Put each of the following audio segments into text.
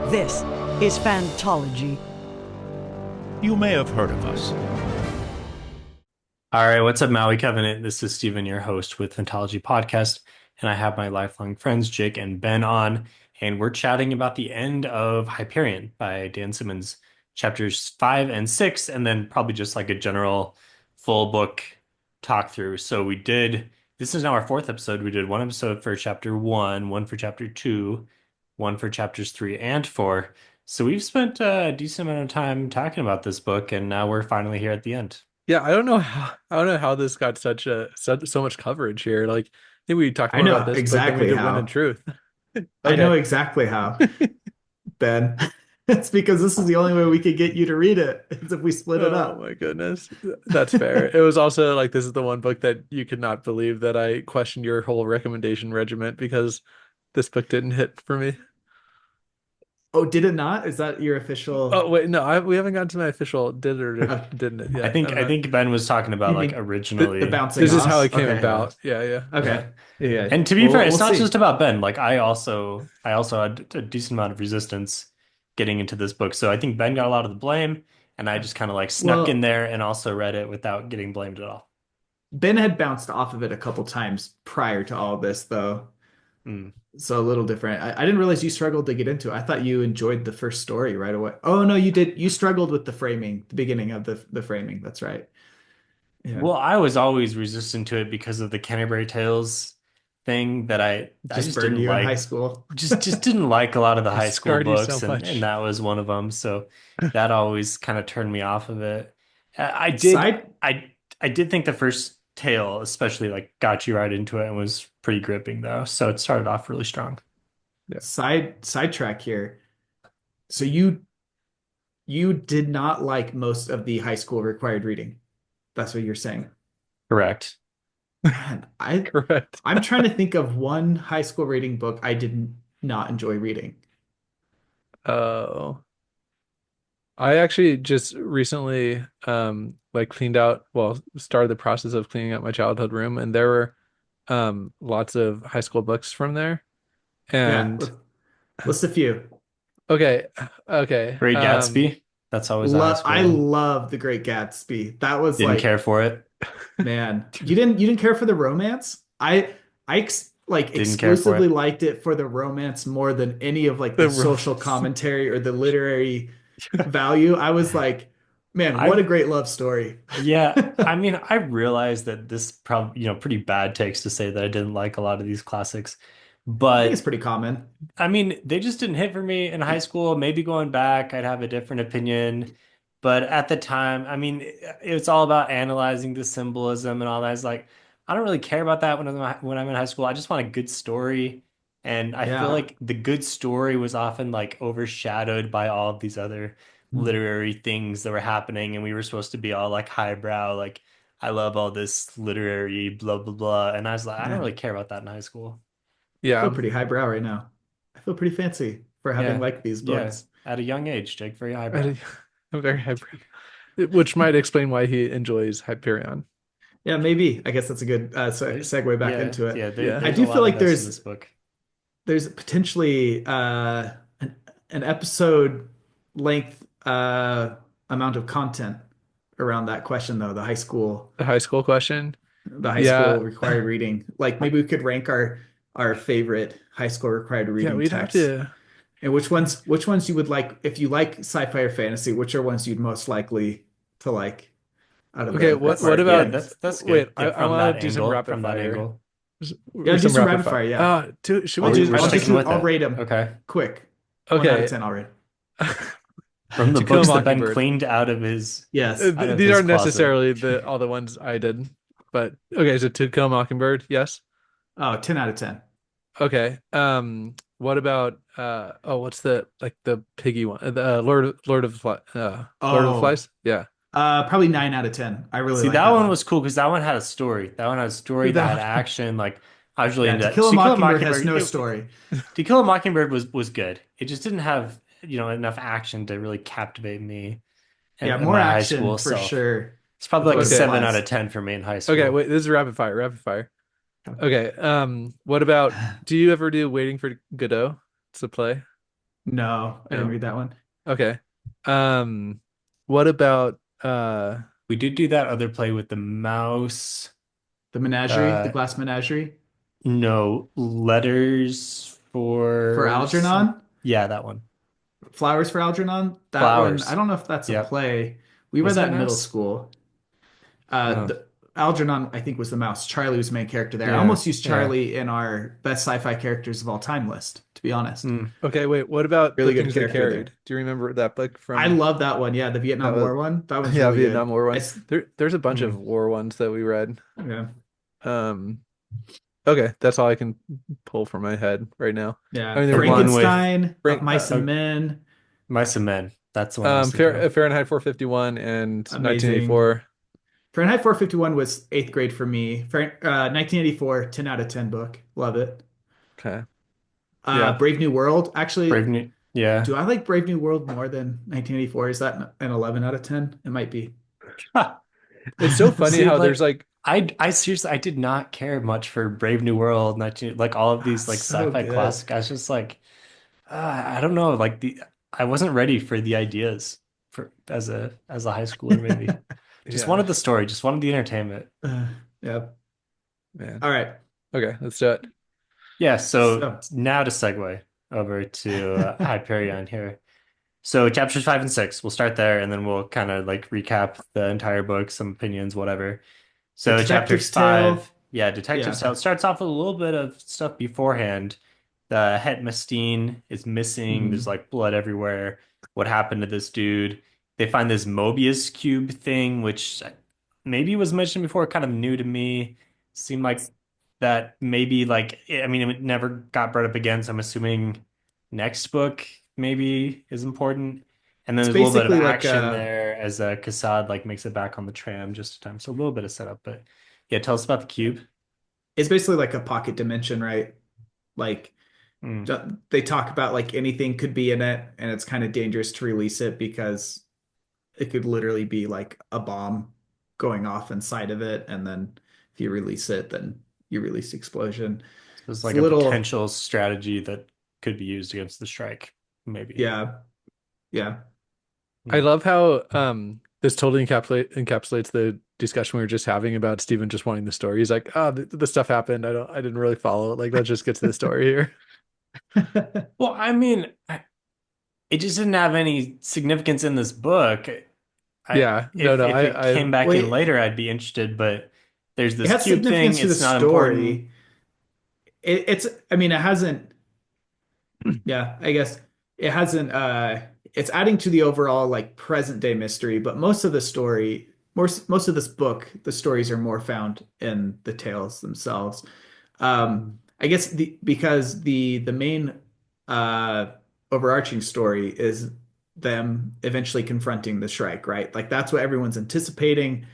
This is Fantology. You may have heard of us. All right, what's up, Maui Covenant? This is Steven, your host with Phantology Podcast, and I have my lifelong friends, Jake and Ben, on, and we're chatting about the end of Hyperion by Dan Simmons, chapters 5 and 6, and then probably just like a general full book talk through. So this is now our fourth episode. We did one episode for chapter 1, one for chapter 2, one for chapters 3 and 4. So we've spent a decent amount of time talking about this book, and now we're finally here at the end. Yeah, I don't know how this got so much coverage here. Like, I think we talked I more know about this book than we exactly did Wind how. and Truth. I know Okay. exactly how, Ben. It's because this is the only way we could get you to read it, is if we split it Oh up. my goodness. That's fair. It was also like this is the one book that you could not believe that I questioned your whole recommendation regiment because this book didn't hit for me. Oh, did it not? Is that your Oh official? wait, no, we haven't gotten to my official did it or Uh, didn't it I yet. think I'm I not. think Ben was talking about you like mean the originally. bouncing This is how off? it came Okay. about. Yeah. Okay. Yeah. And to be fair, it's We'll not see. just about Ben. Like I also had a decent amount of resistance getting into this book. So I think Ben got a lot of the blame, and I just kind of like snuck in Well, there and also read it without getting blamed at all. Ben had bounced off of it a couple times prior to all this, though. Mm. So a little different. I didn't realize you struggled to get into it. I thought you enjoyed the first story right away. Oh no, you did. You struggled with the framing, the beginning of the framing. That's right. Yeah. Well, I was always resistant to it because of the Canterbury Tales thing that I Just just burned didn't you in high like. school. Just didn't like a lot of the It high school scarred you so books, and much. that was one of them. So that always kind of turned me off of it. I did Side I did think the first tale especially like got you right into it and was pretty gripping though. So it started off really strong. Yeah. sidetrack here. So you did not like most of the high school required reading. That's what you're saying. Correct. Man, Correct. I'm trying to think of one high school reading book I did not enjoy reading. Oh. I actually just recently like cleaned out, well, started the process of cleaning out my childhood room, and there were lots of high school books from there. Yeah, And list a few. okay, okay. Great Gatsby. That's always a high I school one. love The Great Gatsby. That was Didn't like, care for it. man, you didn't care for the romance? Like Didn't care for exclusively it. liked it for the romance more than any of like The the social romance. commentary or the literary value. I was like, man, what I a great love story. Yeah, I I mean, I realize that this probably, pretty bad takes to say that I didn't like a lot of these classics, think it's but pretty common. I mean, they just didn't hit for me in high school. Maybe going back, I'd have a different opinion. But at the time, I mean, it's all about analyzing the symbolism and all that. It's like, I don't really care about that when I'm in high school. I just want a good story. And I feel Yeah. like the good story was often like overshadowed by all of these other literary things that were happening. And we were supposed to be all like highbrow, like, I love all this literary blah, blah, blah. And I was like, I don't really Man, care about that in high school. I feel Yeah, pretty highbrow right now. I feel pretty fancy for having Yeah. liked these Yeah. books. At a young age, Jake, very I, highbrow. I'm very hyper, which might explain why he enjoys Hyperion. Yeah, maybe. I guess that's a good There, segue back yeah, into it. yeah, Yeah. I there's a do feel lot of like this in this book. there's potentially an episode length amount of content around that question though, The high school question. the high Yeah, school required reading. Like maybe we could rank our favorite high school required yeah, reading we'd have texts. to. And which ones you would like if you like sci-fi or fantasy, which are ones you'd most likely to like out of Okay, the what required Yeah, about readings? that's wait, good. I, Yeah, I from want that to do some angle, rapid from that fire. angle. Yeah, Or do some some rapid rapid fire. fire, yeah. Should we I'll do we're sticking with I'll it. rate them Okay. quick. 1 out of okay. 10 I'll rate. From the To Kill a books that Ben Mockingbird. cleaned out of his Yes. These aren't closet. necessarily all the ones I did, but okay. So To Kill a Mockingbird, yes. Oh, 10 out of 10. Okay. What about what's the piggy one? The Lord of the Oh, Flies? Yeah. probably 9 out of 10. I really See, like that that one one. was cool because that one had a story. That one had a story that had That action. Like I was really Yeah, into To that. Kill a To Kill a Mockingbird has Mockingbird, no story. To Kill a Mockingbird was good. It just didn't have, enough action to really captivate me Yeah, and more my high action school for self. sure It's probably with like a Lord of the okay. seven out of Flies. 10 for me in high Okay, school. wait, this is rapid fire, rapid fire. Okay. What about do you ever do Waiting for Godot? It's a play. No, I didn't No. read that one. Okay. Um, what about We did do that other play with the mouse. The Menagerie, the Uh, Glass Menagerie no, letters for for some. Algernon. Yeah, that one. Flowers for Algernon. That one, I Flowers. don't know if that's a Yep. play. We read Was it that in middle mouse? school. oh, The Algernon, I think, was the mouse. Charlie was the main character there. I Yeah, almost used yeah. Charlie in our best sci-fi characters of all time list, to be honest. Mm. okay, wait, what about the Really good things they character carried? there. Do you remember that book I from love that one. Yeah, the that Vietnam was War one. That one's yeah, really Vietnam good. War I one? s There's a bunch of Mm. war ones that we read. yeah. Um, okay, that's all I can pull from my head right now. I Yeah. mean, The there's one one with Frankenstein, of Frank, Mice and Men. Mice and Men. That's the one I was thinking Fair, of. Fahrenheit 451 and Amazing. 1984. Fahrenheit 451 was eighth grade for me. 1984, 10 out of 10 book. Love it. Okay, yeah. Brave New World. Actually, Brave New. Yeah. do I like Brave New World more than 1984? Is that an 11 out of 10? It might be. It's so funny See, how like there's like I seriously I did not care much for Brave New World, 19, like all of these like So sci-fi good. classic. I was just like, I don't know, like the I wasn't ready for the ideas for as a high schooler maybe. Just yeah, wanted the story, just wanted the entertainment. Yeah. man. All right. Okay, let's do it. Yeah, so So, now to segue over to Hyperion here. So chapters 5 and 6, we'll start there and then we'll kind of like recap the entire book, some opinions, whatever. the So chapter Detective's Tale. 5, yeah, Detective Yeah. Tale starts off with a little bit of stuff beforehand. The Het Mistine is missing. There's Mhm. like blood everywhere. What happened to this dude? They find this Mobius cube thing, which maybe was mentioned before, kind of new to me. Seemed like that maybe like I mean it never got brought up again, so I'm assuming next book maybe is important. And then It's there's a little bit of basically like action there as Kassad like makes it back on the tram just in time. So a little bit of setup, but yeah, tell us about the cube. it's basically like a pocket dimension, right? Like Mm. they talk about like anything could be in it, and it's kind of dangerous to release it because it could literally be like a bomb going off inside of it, and then if you release it, then you release the explosion. So it's It's like a a little, potential strategy that could be used against the Shrike, maybe. yeah, yeah. I Mm. love how this totally encapsulates the discussion we were just having about Steven just wanting the story. He's like, "Oh, the stuff happened. I didn't really follow it. Like, let's just get to the story here." Well, I mean, it just didn't have any significance in this book. I Yeah, no, if no, if it came back in Wait, later, I'd be interested, but there's it this has cube thing, significance to the it's not important. story. I mean, it hasn't, yeah, I guess it hasn't, it's adding to the overall like present day mystery, but most of the story, most of this book, the stories are more found in the tales themselves. Mm. I guess because the main uh overarching story is them eventually confronting the Shrike, right? Like that's what everyone's anticipating.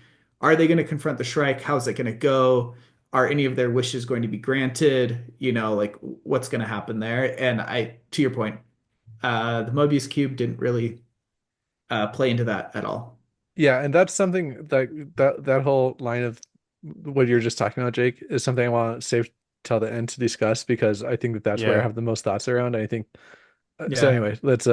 Are they going to confront the Shrike? How's it going to go? Are any of their wishes going to be granted? Like what's going to happen there? And to your point, the Mobius cube didn't really play into that at all. Yeah, and that's something that whole line of what you're just talking about, Jake, is something I want to save till the end to discuss because I think that that's where I Yeah. have the most thoughts around. I think so. Yeah. Anyway, let's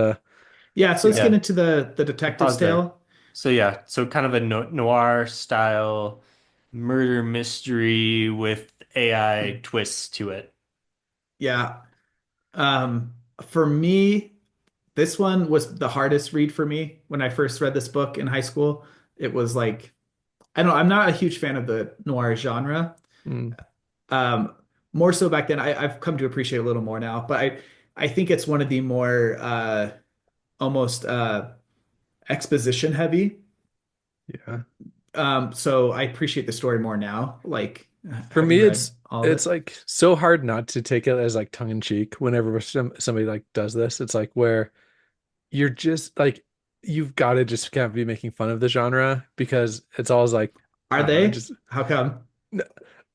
Yeah, so let's yeah, get Yeah. into the We'll detective's pause there. tale. So yeah, so kind of a noir style murder mystery with AI twists to it. Yeah. For me, this one was the hardest read for me when I first read this book in high school. It was like, I don't know, I'm not a huge fan of the noir genre. mm, Um, More so back then. I've come to appreciate it a little more now, but I think it's one of the more almost exposition heavy. yeah. So I appreciate the story more now, like For having me, read all of it's it. like so hard not to take it as like tongue in cheek whenever somebody like does this. It's like where you're just like you've got to just kind of be making fun of the genre because it's always like I Are don't know, they? just How come?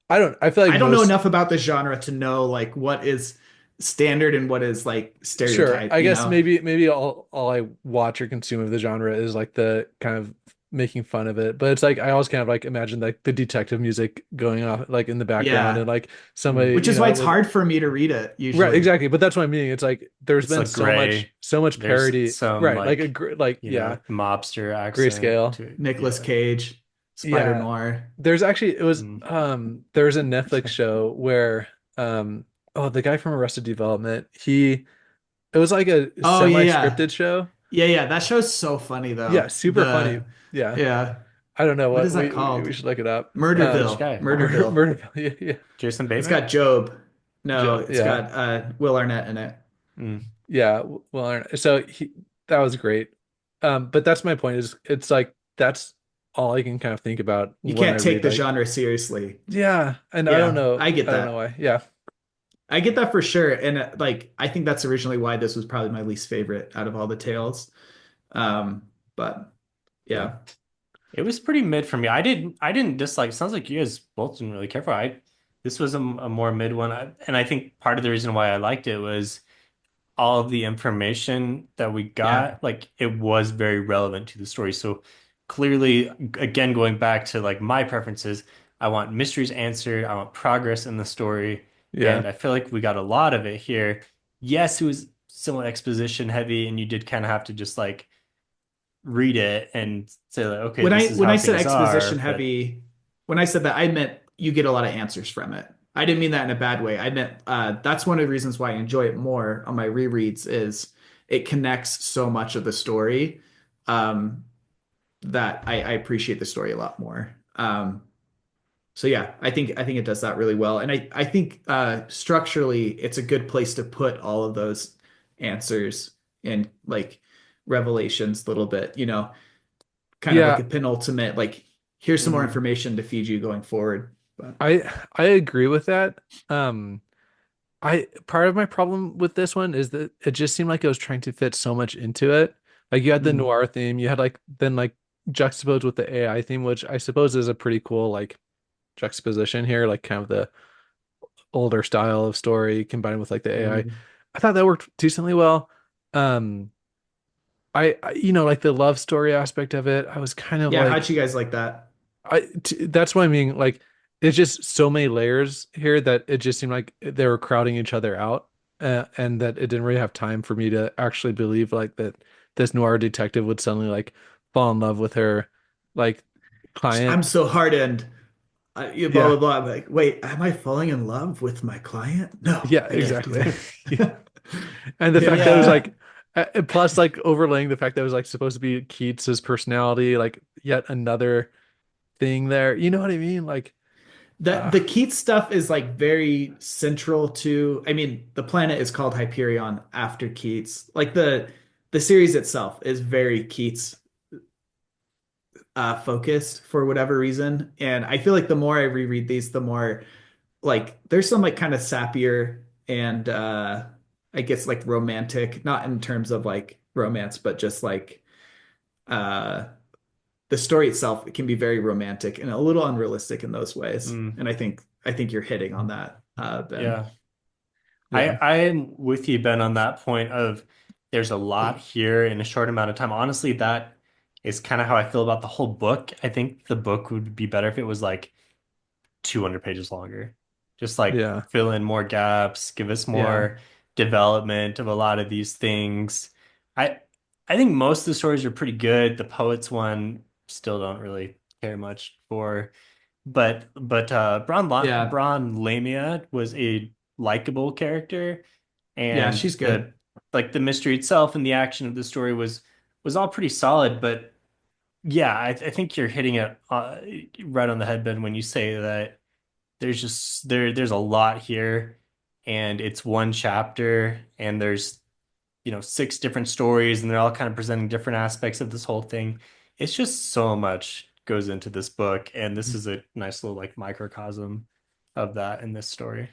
I don't. I feel like I don't know most enough about the genre to know like what is standard and what is like sure. stereotype, I guess maybe all I watch or consume of the genre is like the kind of making fun of it, but it's like I always kind of like imagine like the detective music going off like in the background and Yeah. like somebody, Which is why it's hard for me to read it right, usually. exactly. But that's what I mean. It's like there's It's been like gray. so much There's parody, some right? Like like, like you yeah, know, mobster accent grayscale. to it. Nicolas Yeah. Cage, Spider Yeah. Noir. There's actually it was Mm. there's a Netflix show where oh the guy from Arrested Development, it was like a Oh yeah, yeah. semi-scripted show. Yeah, yeah. That show's so funny Yeah, though. super funny. Yeah. Yeah. I don't know What what is that called? we should look it up. Which Murderville. guy? Murderville. Murder. Yeah, yeah. Jason It's Bateman? got Job. No, Joe. it's Yeah. got Will Arnett in it. Mm. Yeah. Well, so that was great. But that's my point is it's like that's all I can kind of think about You when I can't take read the like genre seriously. yeah, and Yeah, I get I don't know that. why. Yeah. I get that for sure. And like I think that's originally why this was probably my least favorite out of all the tales. But Yeah. yeah. It was pretty mid for me. I didn't dislike. Sounds like you guys both didn't really care for it. This was a more mid one, and I think part of the reason why I liked it was all of the information that we Yeah. got. Like it was very relevant to the story. So clearly, again, going back to like my preferences, I want mysteries answered. I want progress in the story, Yeah. and I feel like we got a lot of it here. Yes, it was somewhat exposition heavy, and you did kind of have to just like read it and say like, okay, When this I is when how I said things exposition are. But heavy, when I said that, I meant you get a lot of answers from it. I didn't mean that in a bad way. I meant that's one of the reasons why I enjoy it more on my rereads is it connects so much of the story um, that I appreciate the story a lot more. So yeah, I think it does that really well, and I think structurally it's a good place to put all of those answers in like revelations a little bit, kind of like Yeah. a penultimate, like here's some more mhm. information to feed you going forward. But I agree with that. Um, I part of my problem with this one is that it just seemed like it was trying to fit so much into it. Like you had the mm, noir theme, you had like then like juxtaposed with the AI theme, which I suppose is a pretty cool like juxtaposition here, like kind of the older style of story combined with like the AI. mm. I thought that worked decently well. Um, like the love story aspect of it, I was kind of Yeah, how'd like you guys like that? that's what I mean. Like, it's just so many layers here that it just seemed like they were crowding each other out, and that it didn't really have time for me to actually believe like that this noir detective would suddenly like fall in love with her, like client. I'm so hardened. Blah Yeah, blah blah. I'm like, wait, am I falling in love with my client? No, yeah, I can't do exactly. that. And the fact that it was Yeah. like, plus like overlaying the fact that it was like supposed to be Keats's personality, like yet another thing there. You know what I mean? Like, The Keats stuff is like very central to, I mean, the planet is called Hyperion after Keats. Like the series itself is very Keats focused for whatever reason. And I feel like the more I reread these, the more like there's some like kind of sappier and I guess like romantic, not in terms of like romance, but just like uh the story itself, it can be very romantic and a little unrealistic in those ways. Mm, And I think you're hitting on that, Ben. yeah. I yeah, I am with you, Ben, on that point of there's a lot here in a short amount of time. Honestly, that is kind of how I feel about the whole book. I think the book would be better if it was like 200 pages longer. Just like yeah. fill in more gaps, give us Yeah. more development of a lot of these things. I I think most of the stories are pretty good. The poets one still don't really care much for. But Yeah. Braun Lamia was a likable character, Yeah, and she's good. the mystery itself and the action of the story was all pretty solid. But yeah, I think you're hitting it right on the head, Ben, when you say that there's a lot here, and it's one chapter, and there's six different stories, and they're all kind of presenting different aspects of this whole thing. It's just so much goes into this book, and this is a nice little like microcosm of that in this story.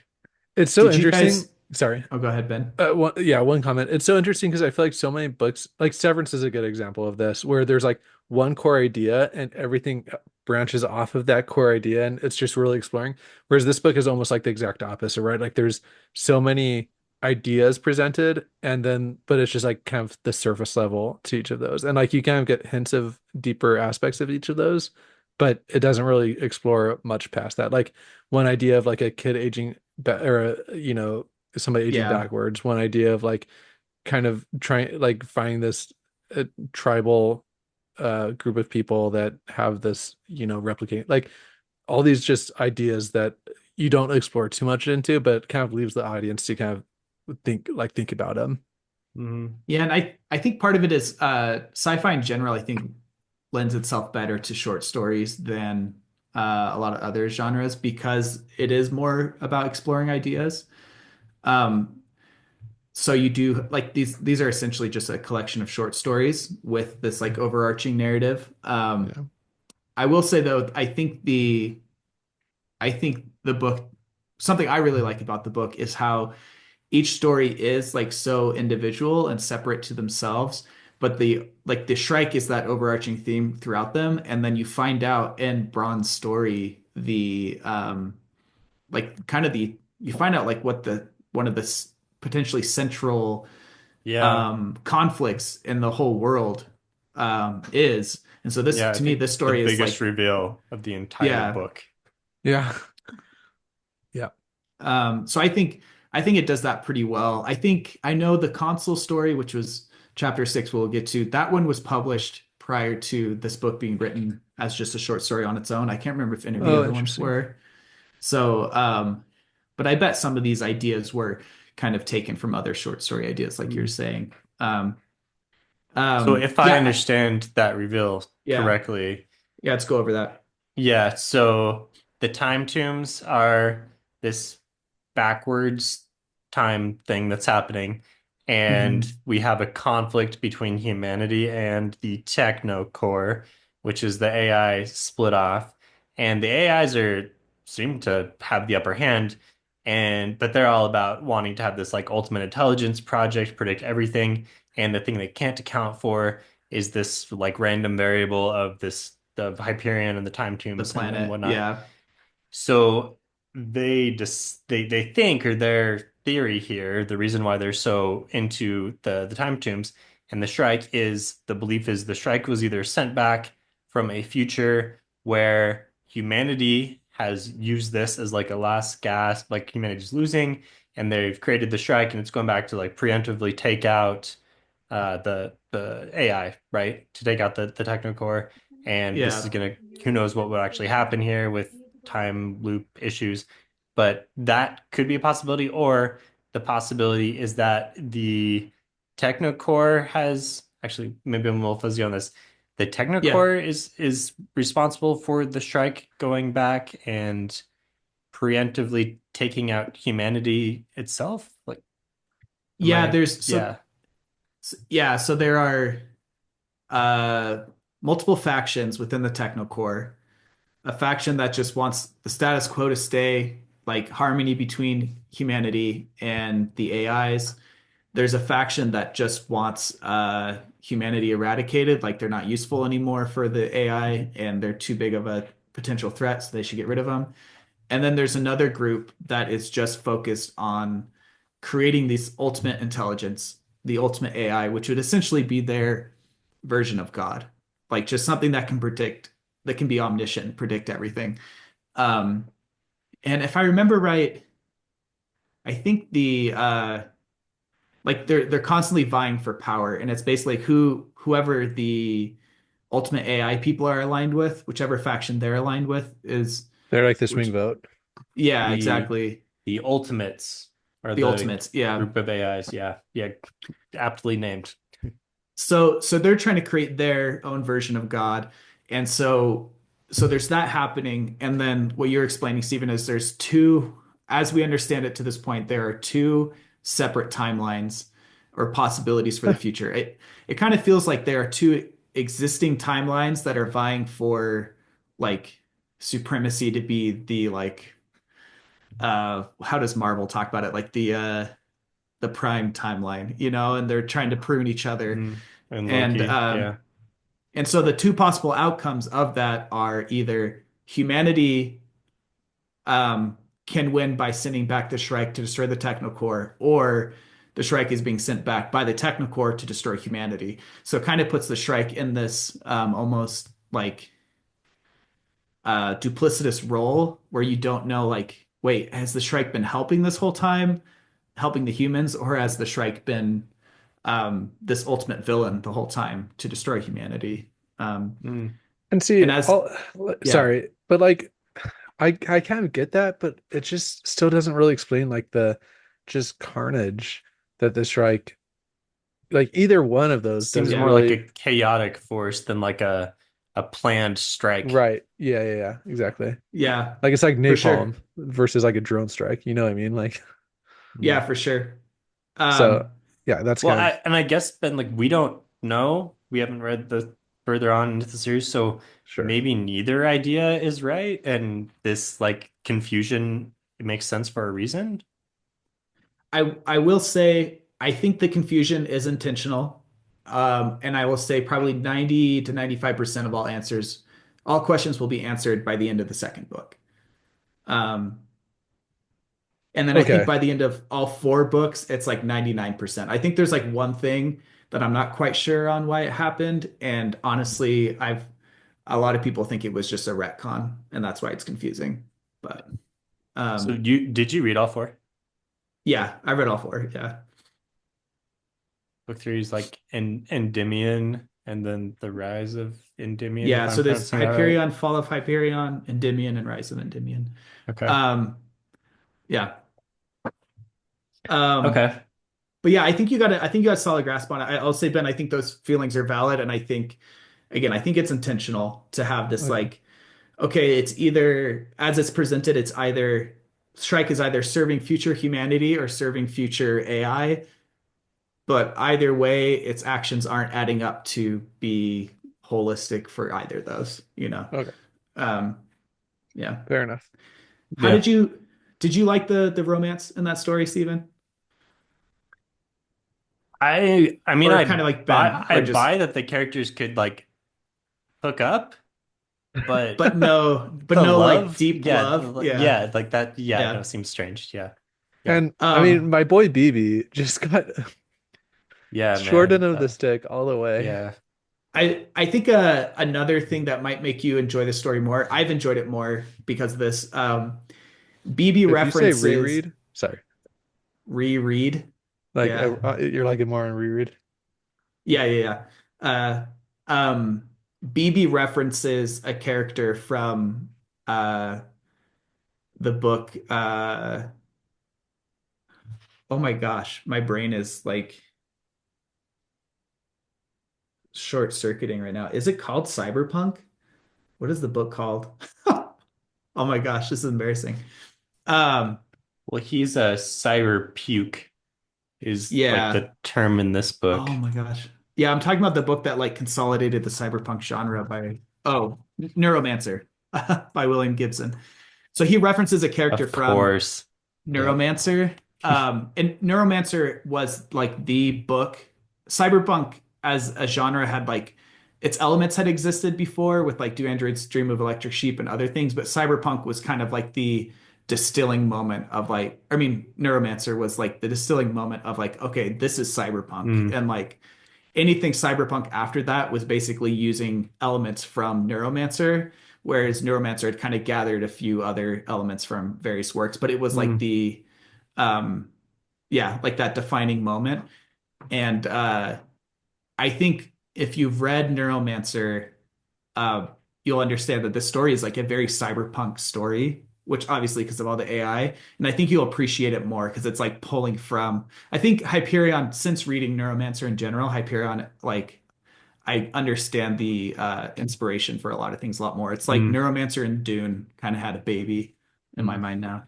It's so Did you interesting. guys Sorry. Oh, go ahead, Ben. One comment. It's so interesting because I feel like so many books, like Severance is a good example of this, where there's like one core idea and everything branches off of that core idea, and it's just really exploring. Whereas this book is almost like the exact opposite, right? Like there's so many ideas presented, and then but it's just like kind of the surface level to each of those, and like you kind of get hints of deeper aspects of each of those, but it doesn't really explore much past that. Like one idea of like a kid aging or somebody aging Yeah. backwards, one idea of like kind of trying like finding this tribal group of people that have this replicate, like all these just ideas that you don't explore too much into, but kind of leaves the audience to kind of think about them. Mhm. Yeah, and I think part of it is sci-fi in general, I think lends itself better to short stories than a lot of other genres because it is more about exploring ideas. Um, so you do like these are essentially just a collection of short stories with this like overarching narrative. Yeah. I will say though, I think the book, something I really like about the book is how each story is like so individual and separate to themselves, but the Shrike is that overarching theme throughout them, and then you find out in Braun's story the like kind of the you find out like what the one of the potentially central Yeah. conflicts in the whole world is. And so this Yeah, I to me think this the story is biggest like reveal of the entire yeah. book. Yeah. Yeah. So I think it does that pretty well. I think I know the console story, which was chapter six, we'll get to. That one was published prior to this book being written as just a short story on its own. I can't remember if any of the Oh, other ones interesting. were. So, but I bet some of these ideas were kind of taken from other short story ideas, like you're Mm. saying. So if I Yeah, understand that reveal yeah, correctly, yeah. Let's go over that. yeah, so the time tombs are this backwards time thing that's happening, and Hmm. we have a conflict between humanity and the techno core, which is the AI split off, and the AIs are seem to have the upper hand, and but they're all about wanting to have this like ultimate intelligence project, predict everything, and the thing they can't account for is this like random variable of this of Hyperion and the time The tombs and planet, whatnot. yeah, So they think, or their theory here, the reason why they're so into the time tombs and the Shrike is the belief is the Shrike was either sent back from a future where humanity has used this as like a last gasp, like humanity's losing, and they've created the Shrike, and it's going back to like preemptively take out the AI, right? To take out the Technocore, and this is yeah, gonna who knows what would actually happen here with time loop issues, but that could be a possibility. Or the possibility is that the Technocore has actually, maybe I'm a little fuzzy on this. The yeah, Technocore is responsible for the strike going back and preemptively taking out humanity itself. Like, am yeah. I? There's Yeah. yeah. So there are uh, multiple factions within the Technocore. A faction that just wants the status quo to stay, like harmony between humanity and the AIs. There's a faction that just wants humanity eradicated, like they're not useful anymore for the AI and they're too big of a potential threat, so they should get rid of them. And then there's another group that is just focused on creating this ultimate intelligence, the ultimate AI, which would essentially be their version of God, like just something that can predict, that can be omniscient, predict everything. Um, and if I remember right, I think the like they're constantly vying for power, and it's basically whoever the ultimate AI people are aligned with, whichever faction they're aligned with is They're like the swing which vote. yeah, The exactly. the ultimates are The the ultimates, yeah. group of AIs. Yeah. Yeah. Aptly named. So they're trying to create their own version of God. And so there's that happening. And then what you're explaining, Stephen, is there's two, as we understand it to this point, there are two separate timelines or possibilities for the future. It kind of feels like there are two existing timelines that are vying for like supremacy to be the like how does Marvel talk about it? Like the prime timeline, you know, and they're trying to prune each other. Mm. And And Loki. um, Yeah. and so the two possible outcomes of that are either humanity um, can win by sending back the Shrike to destroy the Technocore, or the Shrike is being sent back by the Technocore to destroy humanity. So it kind of puts the Shrike in this almost like duplicitous role where you don't know, like, wait, has the Shrike been helping this whole time, helping the humans, or has the Shrike been this ultimate villain the whole time to destroy humanity? Mm. And see, And as yeah, sorry, but like I kind of get that, but it just still doesn't really explain like the just carnage that the Shrike, like either one of those Seems doesn't more like a really. chaotic force than like a planned strike. Right. Yeah, exactly. yeah, Like it's like for sure. napalm versus like a drone strike. You know what I mean? Like, Yeah, Mm. for sure. so Um, yeah, that's Well, kind of I guess Ben, like we don't know. We haven't read the further on into the series, so sure. maybe neither idea is right, and this like confusion it makes sense for a reason. I will say I think the confusion is intentional. And I will say probably 90 to 95% of all answers, all questions will be answered by the end of the second book. Um, and then I think Okay. by the end of all four books, it's like 99%. I think there's like one thing that I'm not quite sure on why it happened. And honestly, a lot of people think it was just a retcon, and that's why it's confusing. But So um, you did you read all four? yeah, I read all four. Yeah. Book three is like Endymion, and then the rise of Endymion, if Yeah, I'm so there's pronouncing that right. Hyperion, Fall of Hyperion, Endymion, and Rise of Endymion. Okay. Um, yeah. Um, Okay. but yeah, I think you got a solid grasp on it. I'll say, Ben, I think those feelings are valid, and I think, again, I think it's intentional to have this Okay. like, okay, it's either as it's presented, it's either Shrike is either serving future humanity or serving future AI, but either way, its actions aren't adding up to be holistic for either of those, you know. Okay. Um, yeah. Fair enough. How Yeah. did you like the romance in that story, Stephen? I mean Or kind of like Ben, I or just buy that the characters could like hook up, but but the no like love, deep yeah, love. Yeah. yeah, like that, yeah, no, Yeah. seems strange. Yeah. Yeah. And I mean, Um my boy BB just got Yeah, short end man. of the stick all the way. Yeah. I think another thing that might make you enjoy the story more, I've enjoyed it more because of this BB If you say references reread, sorry, reread. like Yeah. you're liking more on reread. Yeah. BB references a character from uh the book oh my gosh, my brain is like short circuiting right now. Is it called Cyberpunk? What is the book called? Oh my gosh, this is embarrassing. Um, Well, he's a cyber puke is like yeah. the term in this book. Oh my gosh. Yeah, I'm talking about the book that like consolidated the cyberpunk genre by Neuromancer by William Gibson. So he references a character Of from course. Yeah. Neuromancer. And Neuromancer was like the book. Cyberpunk as a genre had like its elements had existed before with like Do Androids Dream of Electric Sheep and other things, but Cyberpunk was kind of like the distilling moment of like, I mean, Neuromancer was like the distilling moment of like, okay, this is Cyberpunk. Mm, And like anything Cyberpunk after that was basically using elements from Neuromancer, whereas Neuromancer had kind of gathered a few other elements from various works, but it was like mm, the um yeah, like that defining moment. And I think if you've read Neuromancer, uh, you'll understand that this story is like a very cyberpunk story, which obviously because of all the AI, and I think you'll appreciate it more because it's like pulling from. I think Hyperion, since reading Neuromancer in general, Hyperion like I understand the inspiration for a lot of things a lot more. It's like mm. Neuromancer and Dune kind of had a baby in my Mm. mind now.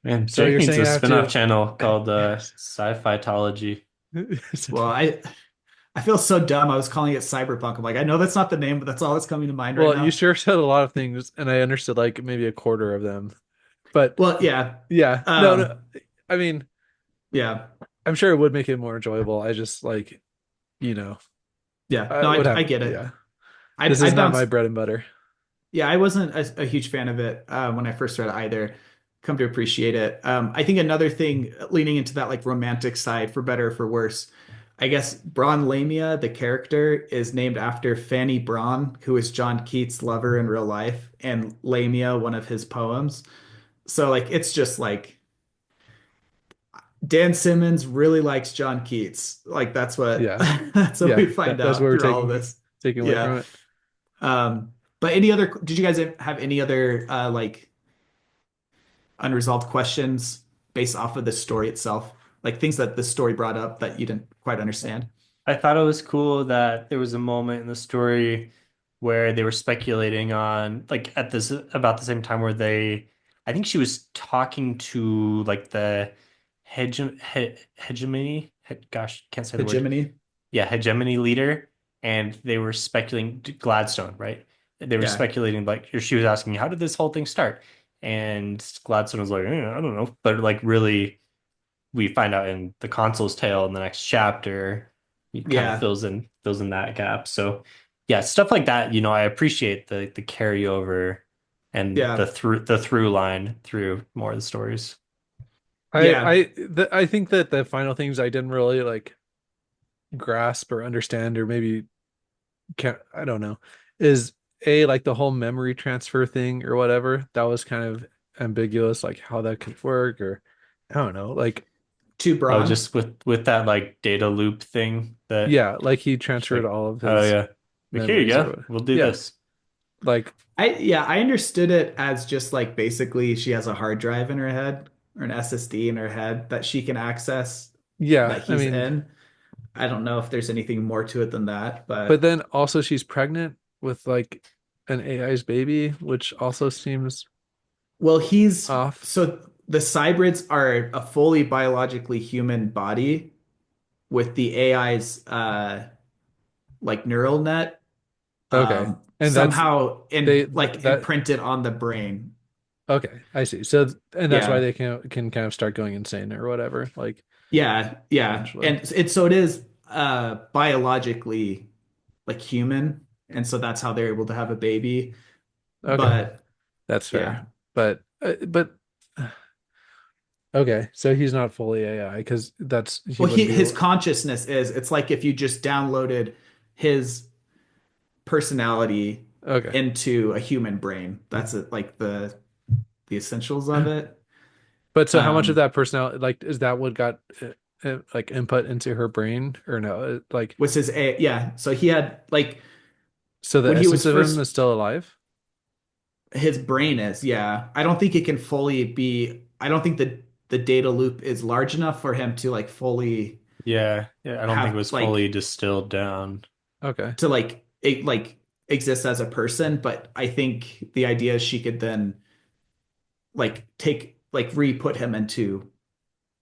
Man, So Jake you're needs saying a I have spin-off to. channel called Sci-Fi-tology. Well, I feel so dumb. I was calling it cyberpunk. I'm like, I know that's not the name, but that's all that's coming to mind right Well, you now. sure said a lot of things, and I understood like maybe a quarter of them. But Well, yeah. yeah, no. Um, I mean, yeah. I'm sure it would make it more enjoyable. I just like, you know, Yeah. I No, would I have. get it. Yeah, this I is not my bounced. bread and butter. Yeah, I wasn't a huge fan of it when I first read it either. come to appreciate it. I think another thing leaning into that like romantic side, for better or for worse, I guess Braun Lamia, the character, is named after Fanny Braun, who is John Keats' lover in real life, and Lamia, one of his poems. So like it's just like Dan Simmons really likes John Keats. Like that's what Yeah. that's what Yeah. we find That's what out we're through all of taking this. away Yeah. from it. But any other, did you guys have any other like unresolved questions based off of the story itself? Like things that the story brought up that you didn't quite understand? I thought it was cool that there was a moment in the story where they were speculating on like at this about the same time where I think she was talking to like the hegemony, gosh, can't say the word. Hegemony? Yeah, hegemony leader, and they were speculating Gladstone, right? They were Yeah. speculating like she was asking, how did this whole thing start? And Gladstone was like, I don't know, but like really we find out in the Consul's Tale in the next chapter, it kind of Yeah. fills in that gap. So yeah, stuff like that, I appreciate the carryover and Yeah. the through line through more of the stories. Yeah. I think that the final things I didn't really like grasp or understand, or maybe can't, I don't know, is like the whole memory transfer thing or whatever. That was kind of ambiguous, like how that could work, or I don't know, like To Oh, Braun. just with that like data loop thing that yeah, like he she's transferred like, all of oh his yeah, like here you memories or go, what. we'll do Yeah, this. like I understood it as just like basically she has a hard drive in her head or an SSD in her head that she can access that yeah, I he's mean, in. I don't know if there's anything more to it than that, but but then also she's pregnant with like an AI's baby, which also seems well, he's off. so the cybrids are a fully biologically human body with the AI's like neural net Okay. And that's somehow they in like that imprinted on the brain. okay, I see. So and that's why Yeah. they can kind of start going insane or whatever, like Yeah, yeah. eventually. And it's so it is biologically like human, and so that's how they're able to have a baby. Okay, But that's yeah. fair. But okay, so he's not fully AI because that's he Well, wouldn't be his able. consciousness is it's like if you just downloaded his personality Okay. into a human brain. That's it, like the essentials of it. But so how much of Um that personality like is that what got like input into her brain or no? Like was his a yeah, so he had like so the when he essence was of him first is still alive? his brain is, yeah. I don't think it can fully be, I don't think the data loop is large enough for him to like fully Yeah, yeah, I don't think it have was fully like distilled down. Okay. to like it like exist as a person, but I think the idea is she could then like take like re-put him into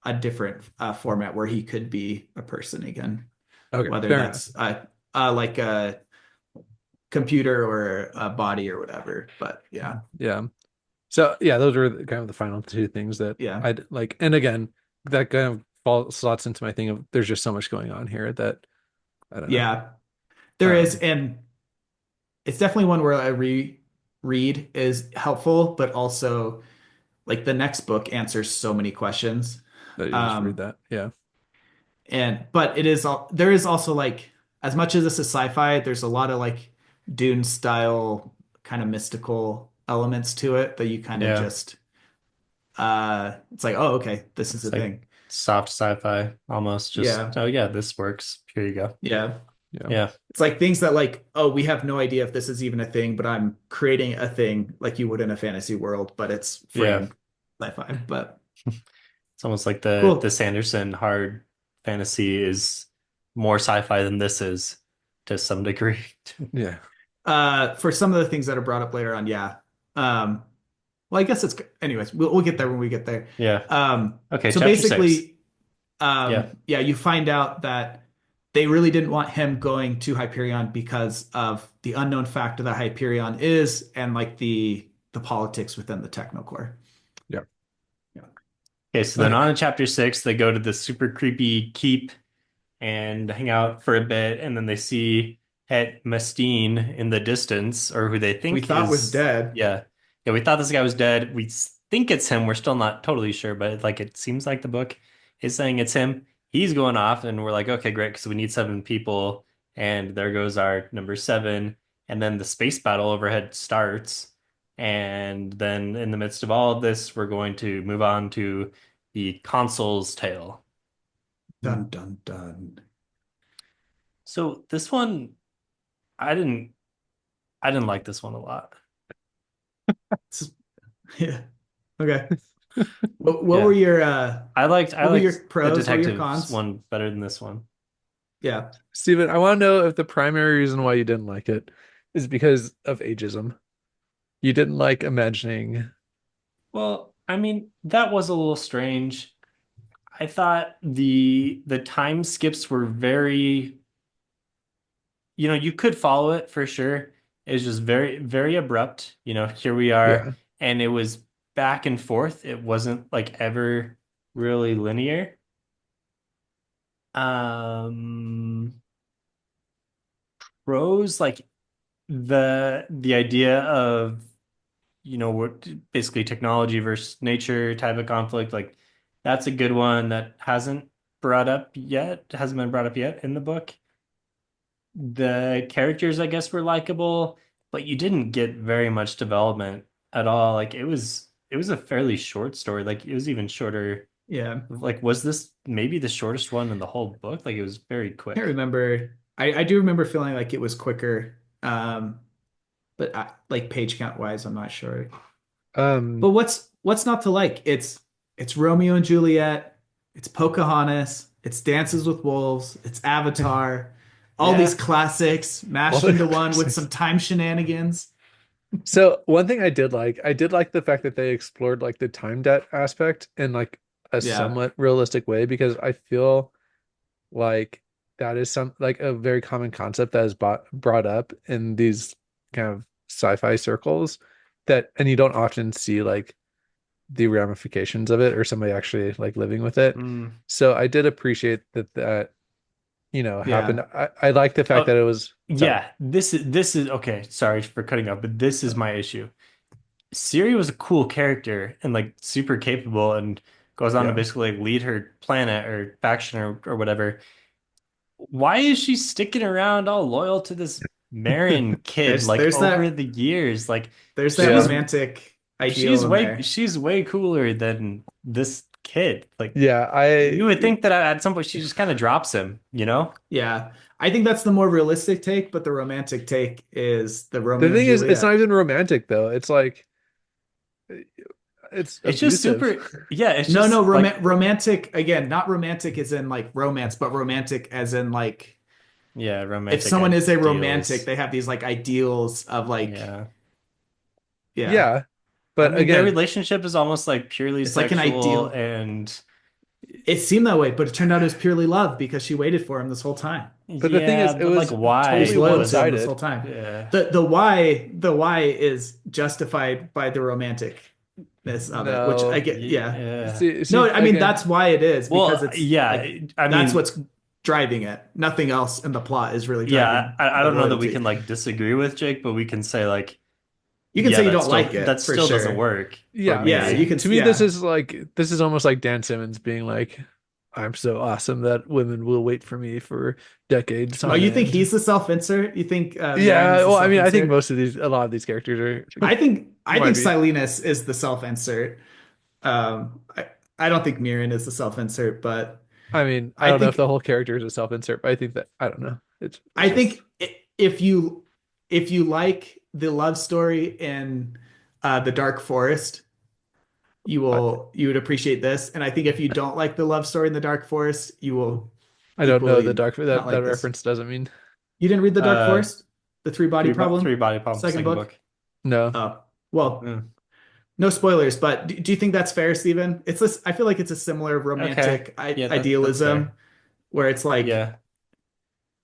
a different format where he could be a person again, Okay, whether fair enough. that's like a computer or a body or whatever. But yeah, Yeah. So yeah, those are kind of the final two things that yeah, I'd like. And again, that kind of falls slots into my thing of there's just so much going on here that I don't know. yeah, there is, Um, and it's definitely one where a reread is helpful, but also like the next book answers so many questions. that you just read Um, that. Yeah. and but it is all there is also like as much as this is sci-fi, there's a lot of like Dune style kind of mystical elements to it that you kind of Yeah, just it's like, oh, okay, this is a it's like thing. soft sci-fi almost. Just Yeah. oh yeah, this works. Here you go. Yeah. Yeah. Yeah, It's like things that like, oh, we have no idea if this is even a thing, but I'm creating a thing like you would in a fantasy world, but it's yeah. framed sci-fi. But It's almost like the cool. Sanderson hard fantasy is more sci-fi than this is to some degree. Yeah. For some of the things that are brought up later on, yeah. Um, well, I guess it's anyways, we'll get there when we get there. Yeah. Okay, So chapter six. basically, Yeah. yeah, you find out that they really didn't want him going to Hyperion because of the unknown factor that Hyperion is and like the politics within the Technocore. Yeah. Yeah. Okay, so then Okay. on to chapter six, they go to the super creepy keep and hang out for a bit, and then they see Het Mestine in the distance, or who they We think thought was is, dead. yeah. Yeah, we thought this guy was dead. think it's him. We're still not totally sure, but like it seems like the book is saying it's him. He's going off, and we're like, okay, great, because we need 7 people, and there goes our number 7, and then the space battle overhead starts, and then in the midst of all of this, we're going to move on to the consul's tale. Dun dun dun. So this one, I didn't, I didn't like this one a lot. Yeah. Okay. What Yeah. were your I what were your liked the pros? What were your detectives cons? one better than this one. Yeah. Steven, I want to know if the primary reason why you didn't like it is because of ageism. You didn't like imagining. Well, I mean, that was a little strange. I thought the time skips were very, you could follow it for sure. It was just very, very abrupt. Here we are, Yeah. and it was back and forth. It wasn't like ever really linear. Um, Pros like the idea of what basically technology versus nature type of conflict, like that's a good one that hasn't been brought up yet in the book. The characters, I guess, were likable, but you didn't get very much development at all. Like it was a fairly short story. Like it was even shorter. Yeah. Like was this maybe the shortest one in the whole book? Like it was very Can't quick. remember. I do remember feeling like it was quicker. But like page count wise, I'm not sure. But Um, what's not to like? It's Romeo and Juliet, it's Pocahontas, it's Dances with Wolves, it's Avatar, all these Yeah. classics all mashed the into one with some classics. time shenanigans. So one thing I did like the fact that they explored like the time debt aspect in like a Yeah. somewhat realistic way because I feel like that is some like a very common concept that is brought up in these kind of sci-fi circles that and you don't often see like the ramifications of it or somebody actually like living with it. Mm. So I did appreciate that happened. Yeah. I like the fact Oh, that it was sorry. yeah. This is okay. Sorry for cutting up, but this is my issue. Siri was a cool character and like super capable and goes on to Yeah. basically like lead her planet or faction or whatever. Why is she sticking around all loyal to this Marion kid There's like there's over that the years? Like there's that she's Yeah. romantic ideal she's in way there. she's way cooler than this kid. Like Yeah, you would think that at some point she just kind of drops him, you know? Yeah. I think that's the more realistic take, but the romantic take is the the Romeo and thing is it's not Juliet. even romantic though. It's like it's It's just abusive. super, yeah, it's No, no, just like, romantic again, not romantic as in like romance, but romantic as in like yeah, if romantic someone is a romantic, ideals. they have these like ideals of like, Yeah. yeah, Yeah. I But mean, their again, relationship is almost like purely it's like an sexual ideal. and It seemed that way, but it turned out it was purely love because she waited for him this whole time. but the thing yeah, is it but like was She was totally why loyal was to him this one-sided. whole time. yeah. The why is justified by the romanticness of it, which I No. get. Yeah, Yeah. See no, I mean again, that's why it is because Well, it's yeah, like I that's mean, what's driving it. Nothing else in the plot is really yeah, driving I the don't know that we can loyalty. like disagree with Jake, but we can say like, You can yeah, say you don't like that it for still doesn't sure. work for yeah. Yeah, you me. can. To me Yeah, this is almost like Dan Simmons being like I'm so awesome that women will wait for me for decades oh, on you think end. he's the self-insert? You think Marion Yeah, is the well, I mean, I think self-insert? a lot of these characters are I might think be. Silenus is the self-insert. I don't think Mirren is the self-insert, but I mean, I I don't know if think the whole character is a self-insert, but I think that I don't know. It's I just think if you like the love story in the Dark Forest, I, you would appreciate this. And I think if you don't like the love story in the Dark Forest, you will I don't know the equally dark not that like this. reference doesn't mean You didn't read the Dark Uh, Forest, the three body three problem, body problem, second second book? book. no. Oh, well, Mm. no spoilers, but do you think that's fair, Stephen? It's this. I feel like it's a similar Okay. romantic Yeah, that's idealism fair. where it's like, Yeah.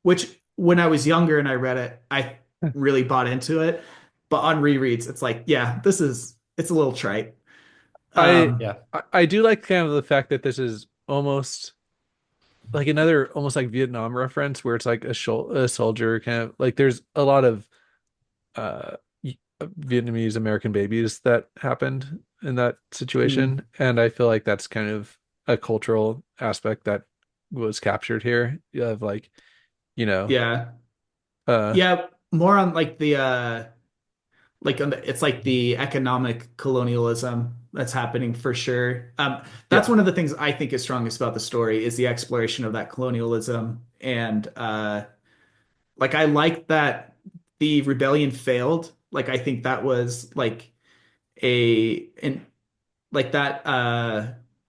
which when I was younger and I read it, I really bought into it. But on rereads, it's like, yeah, it's a little trite. I Um, Yeah. I do like kind of the fact that this is almost like another almost like Vietnam reference where it's like a soldier kind of like there's a lot of uh Vietnamese American babies that happened in that Mm, situation. And I feel like that's kind of a cultural aspect that was captured here of like, you know, yeah. uh Yeah, more on like the like on the, it's like the economic colonialism that's happening for sure. That's yeah. one of the things I think is strongest about the story is the exploration of that colonialism. And like I like that the rebellion failed. Like I think that was like a and like that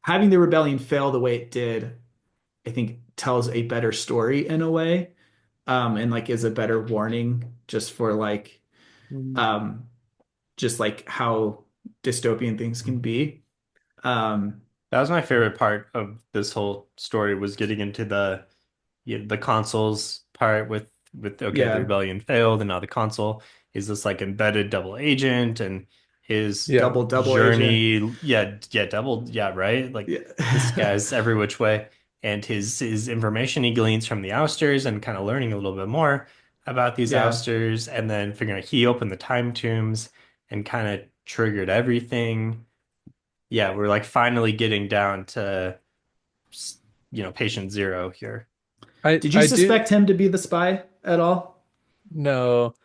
having the rebellion fail the way it did, I think tells a better story in a way. And like is a better warning just for like um just like how dystopian things can be. Um, That was my favorite part of this whole story was getting into the consoles part with okay, the yeah, rebellion failed and now the console is this like embedded double agent and his Yeah. double agent. journey, yeah, double, yeah, right? Like this Yeah. guy's every which way and his information he gleans from the ousters and kind of learning a little bit more about these Yeah. ousters and then figuring out he opened the time tombs and kind of triggered everything. Yeah, we're like finally getting down to patient zero here. Did you I do suspect him to be the spy at all? no,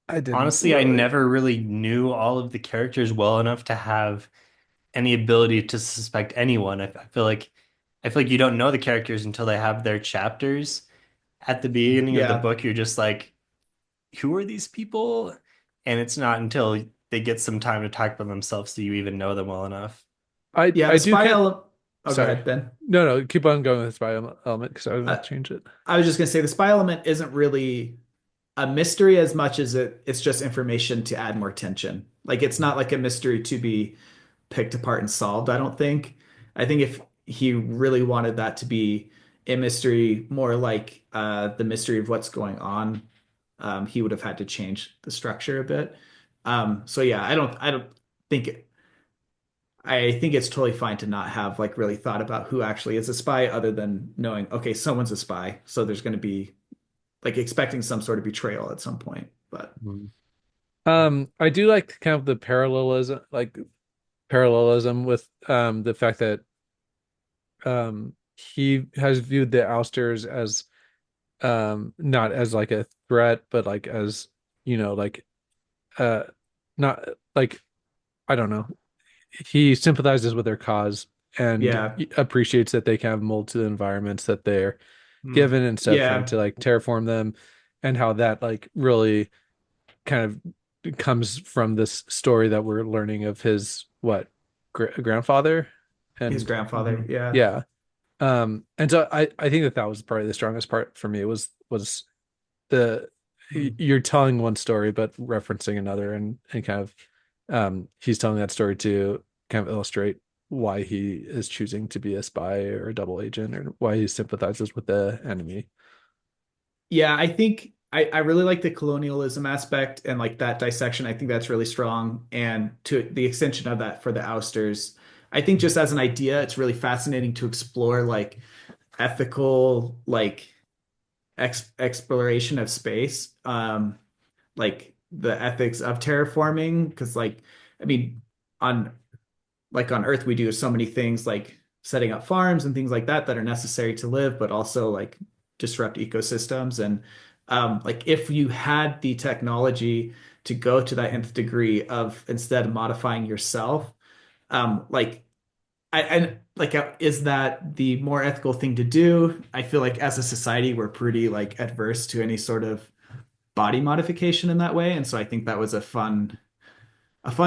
I didn't Honestly, I Really? never really knew all of the characters well enough to have any ability to suspect anyone. I feel like you don't know the characters until they have their chapters. At the beginning of the Yeah. book, you're just like, who are these people? And it's not until they get some time to talk about themselves do you even know them well enough. Yeah, I the do spy kind element. Oh, go sorry. ahead, Ben. No, keep on going with spy element because I was gonna Uh, change it. I was just gonna say the spy element isn't really a mystery as much as it's just information to add more tension. Like it's not like a mystery to be picked apart and solved, I don't think. I think if he really wanted that to be a mystery, more like the mystery of what's going on, he would have had to change the structure a bit. So yeah, I don't think I think it's totally fine to not have like really thought about who actually is a spy other than knowing, okay, someone's a spy. So there's going to be like expecting some sort of betrayal at some point. But Mhm. I do like kind of the parallelism with the fact that he has viewed the ousters as not as like a threat, but like as like uh not like I don't know. He sympathizes with their cause and yeah, appreciates that they kind of mold to the environments that they're Hmm. given instead of trying yeah, to like terraform them, and how that like really kind of comes from this story that we're learning of his what grandfather. his And grandfather. Mhm. Yeah, yeah, and so I think that that was probably the strongest part for me was the you're telling one story but referencing another, and kind of he's telling that story to kind of illustrate why he is choosing to be a spy or a double agent or why he sympathizes with the enemy. yeah. I think I really like the colonialism aspect and like that dissection. I think that's really strong. And to the extension of that for the ousters, I think just as an idea, it's really fascinating to explore like ethical like exploration of space. Like the ethics of terraforming because like I mean on like on Earth we do so many things like setting up farms and things like that that are necessary to live but also like disrupt ecosystems and like if you had the technology to go to that nth degree of instead modifying yourself like and like is that the more ethical thing to do? I feel like as a society we're pretty like adverse to any sort of body modification in that way. And so I think that was a fun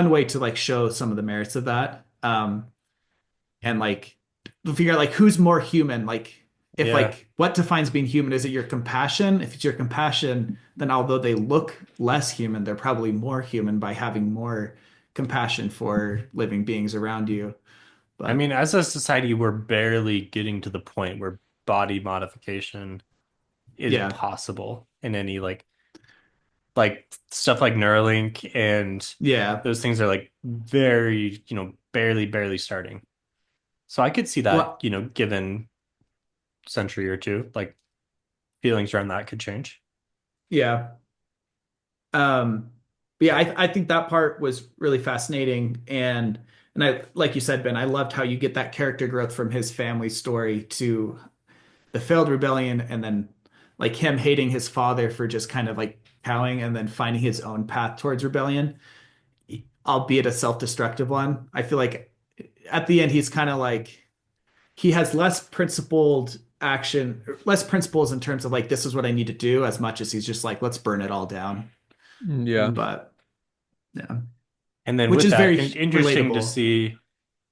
way to like show some of the merits of that. And like figure out like who's more human. Like if Yeah. like what defines being human? Is it your compassion? If it's your compassion, then although they look less human, they're probably more human by having more compassion for living beings around you. I But mean, as a society, we're barely getting to the point where body modification is yeah, possible in any like stuff like Neuralink and yeah. those things are like very, barely starting. So I could see that, Well, given century or two, like feelings around that could change. yeah. Um, but yeah, I think that part was really fascinating. And And I, like you said, Ben, I loved how you get that character growth from his family story to the failed rebellion, and then like him hating his father for just kind of like cowing, and then finding his own path towards rebellion, albeit a self-destructive one. I feel like at the end he's kind of like he has less principled action, less principles in terms of like this is what I need to do, as much as he's just like let's burn it all down. Yeah. But yeah, And then which with is that, very interesting to relatable. see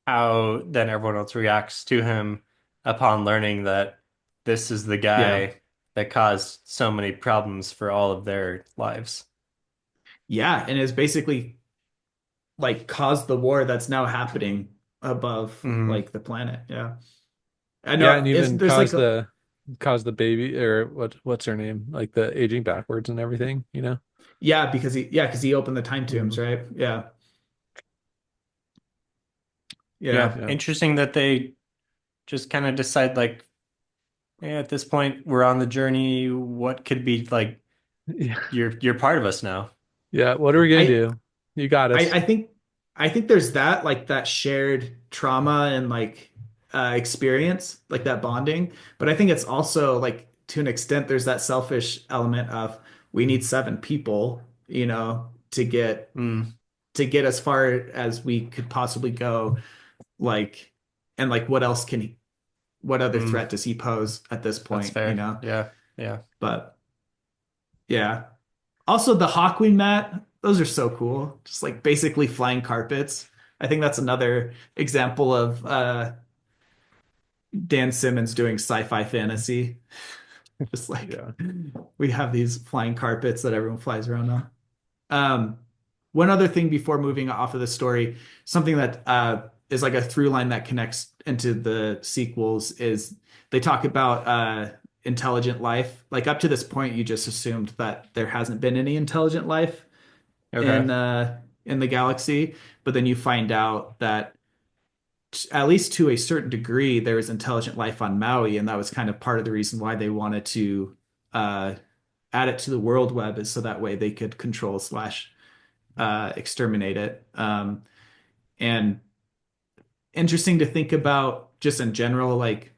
how then everyone else reacts to him upon learning that this is the Yeah. guy that caused so many problems for all of their lives. Yeah, and is basically like caused the war that's now happening above Hmm. like the planet. Yeah. I Yeah, know and is even there's like a, caused the baby, or what's her name? Like the aging backwards and everything, you know? yeah, because he opened the time tombs, Mhm. right? Yeah. Yeah, Yeah. Yeah. interesting that they just kind of decide like, yeah, at this point we're on the journey. What could be like Yeah. you're part of us now. Yeah. What are we gonna I do? You got I, us. I think I think there's that like that shared trauma and like experience, like that bonding. But I think it's also like to an extent there's that selfish element of we need seven people, Mm, to get as far as we could possibly go. Like, and like what other mm, threat does he pose at this that's point, fair. Yeah, yeah. But yeah. Also the Hawkwing mat, those are so cool. Just like basically flying carpets. I think that's another example of Dan Simmons doing sci-fi fantasy. Just like Yeah. we have these flying carpets that everyone flies around on. Um, One other thing before moving off of the story, something that is like a through line that connects into the sequels is they talk about intelligent life. Like up to this point, you just assumed that there hasn't been any intelligent life Okay. in the galaxy, but then you find out that at least to a certain degree, there is intelligent life on Maui, and that was kind of part of the reason why they wanted to uh, add it to the world web, is so that way they could control slash exterminate it. And interesting to think about just in general, like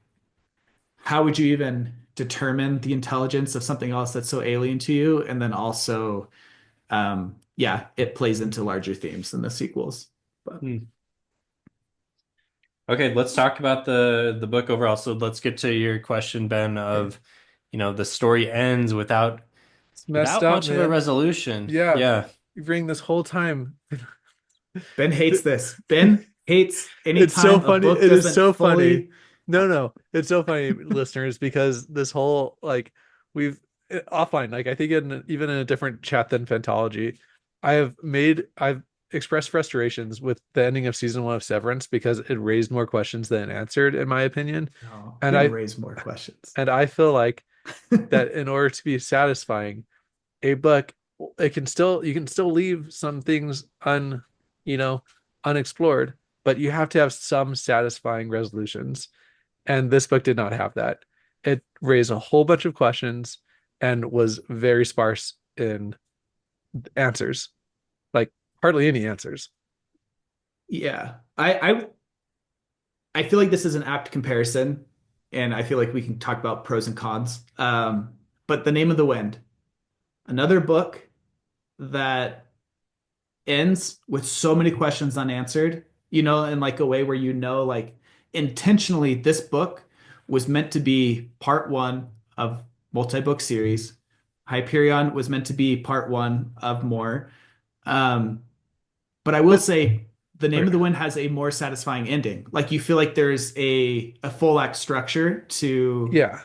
how would you even determine the intelligence of something else that's so alien to you? And then also, yeah, it plays into larger themes in the sequels. But Hmm. Okay, let's talk about the book overall. So let's get to your question, Ben, okay. of, the story ends It's messed without up, much of a man. resolution. Yeah. Yeah. You bring this whole time. Ben hates this. Ben hates It's so anytime a funny. book It is doesn't so funny. fully. No, no. It's so funny, listeners, because this whole like we've offline, like I think even in a different chat than Fantology, I've expressed frustrations with the ending of season one of Severance because it raised more questions than it answered, in my opinion. No, And didn't I raise more questions. and I feel like that in order to be satisfying, a book, it can still you can still leave some things you know unexplored, but you have to have some satisfying resolutions, and this book did not have that. It raised a whole bunch of questions and was very sparse in answers, like hardly any answers. Yeah, I feel like this is an apt comparison, and I feel like we can talk about pros and cons. But The Name of the Wind, another book that ends with so many questions unanswered, in like a way where like intentionally this book was meant to be part one of multi-book series. Hyperion was meant to be part one of more. Um, but I will But say The Name okay. of the Wind has a more satisfying ending. Like you feel like there's a full act structure to Yeah,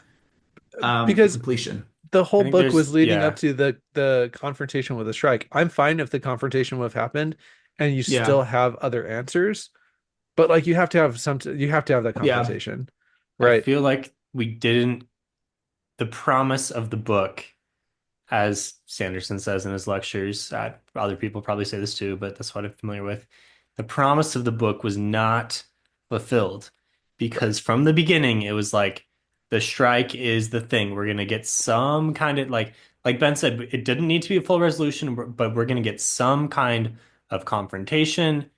the because completion. the I whole think book was there's, leading up yeah. to the confrontation with the Shrike. I'm fine if the confrontation would have happened and you still Yeah. have other answers, but like you have to have that Yeah. confrontation, I right? feel like we didn't, the promise of the book, as Sanderson says in his lectures, other people probably say this too, but that's what I'm familiar with. The promise of the book was not fulfilled Right. because from the beginning it was like the strike is the thing. We're gonna get some kind of like Ben said, it didn't need to be a full resolution, but we're gonna get some kind of confrontation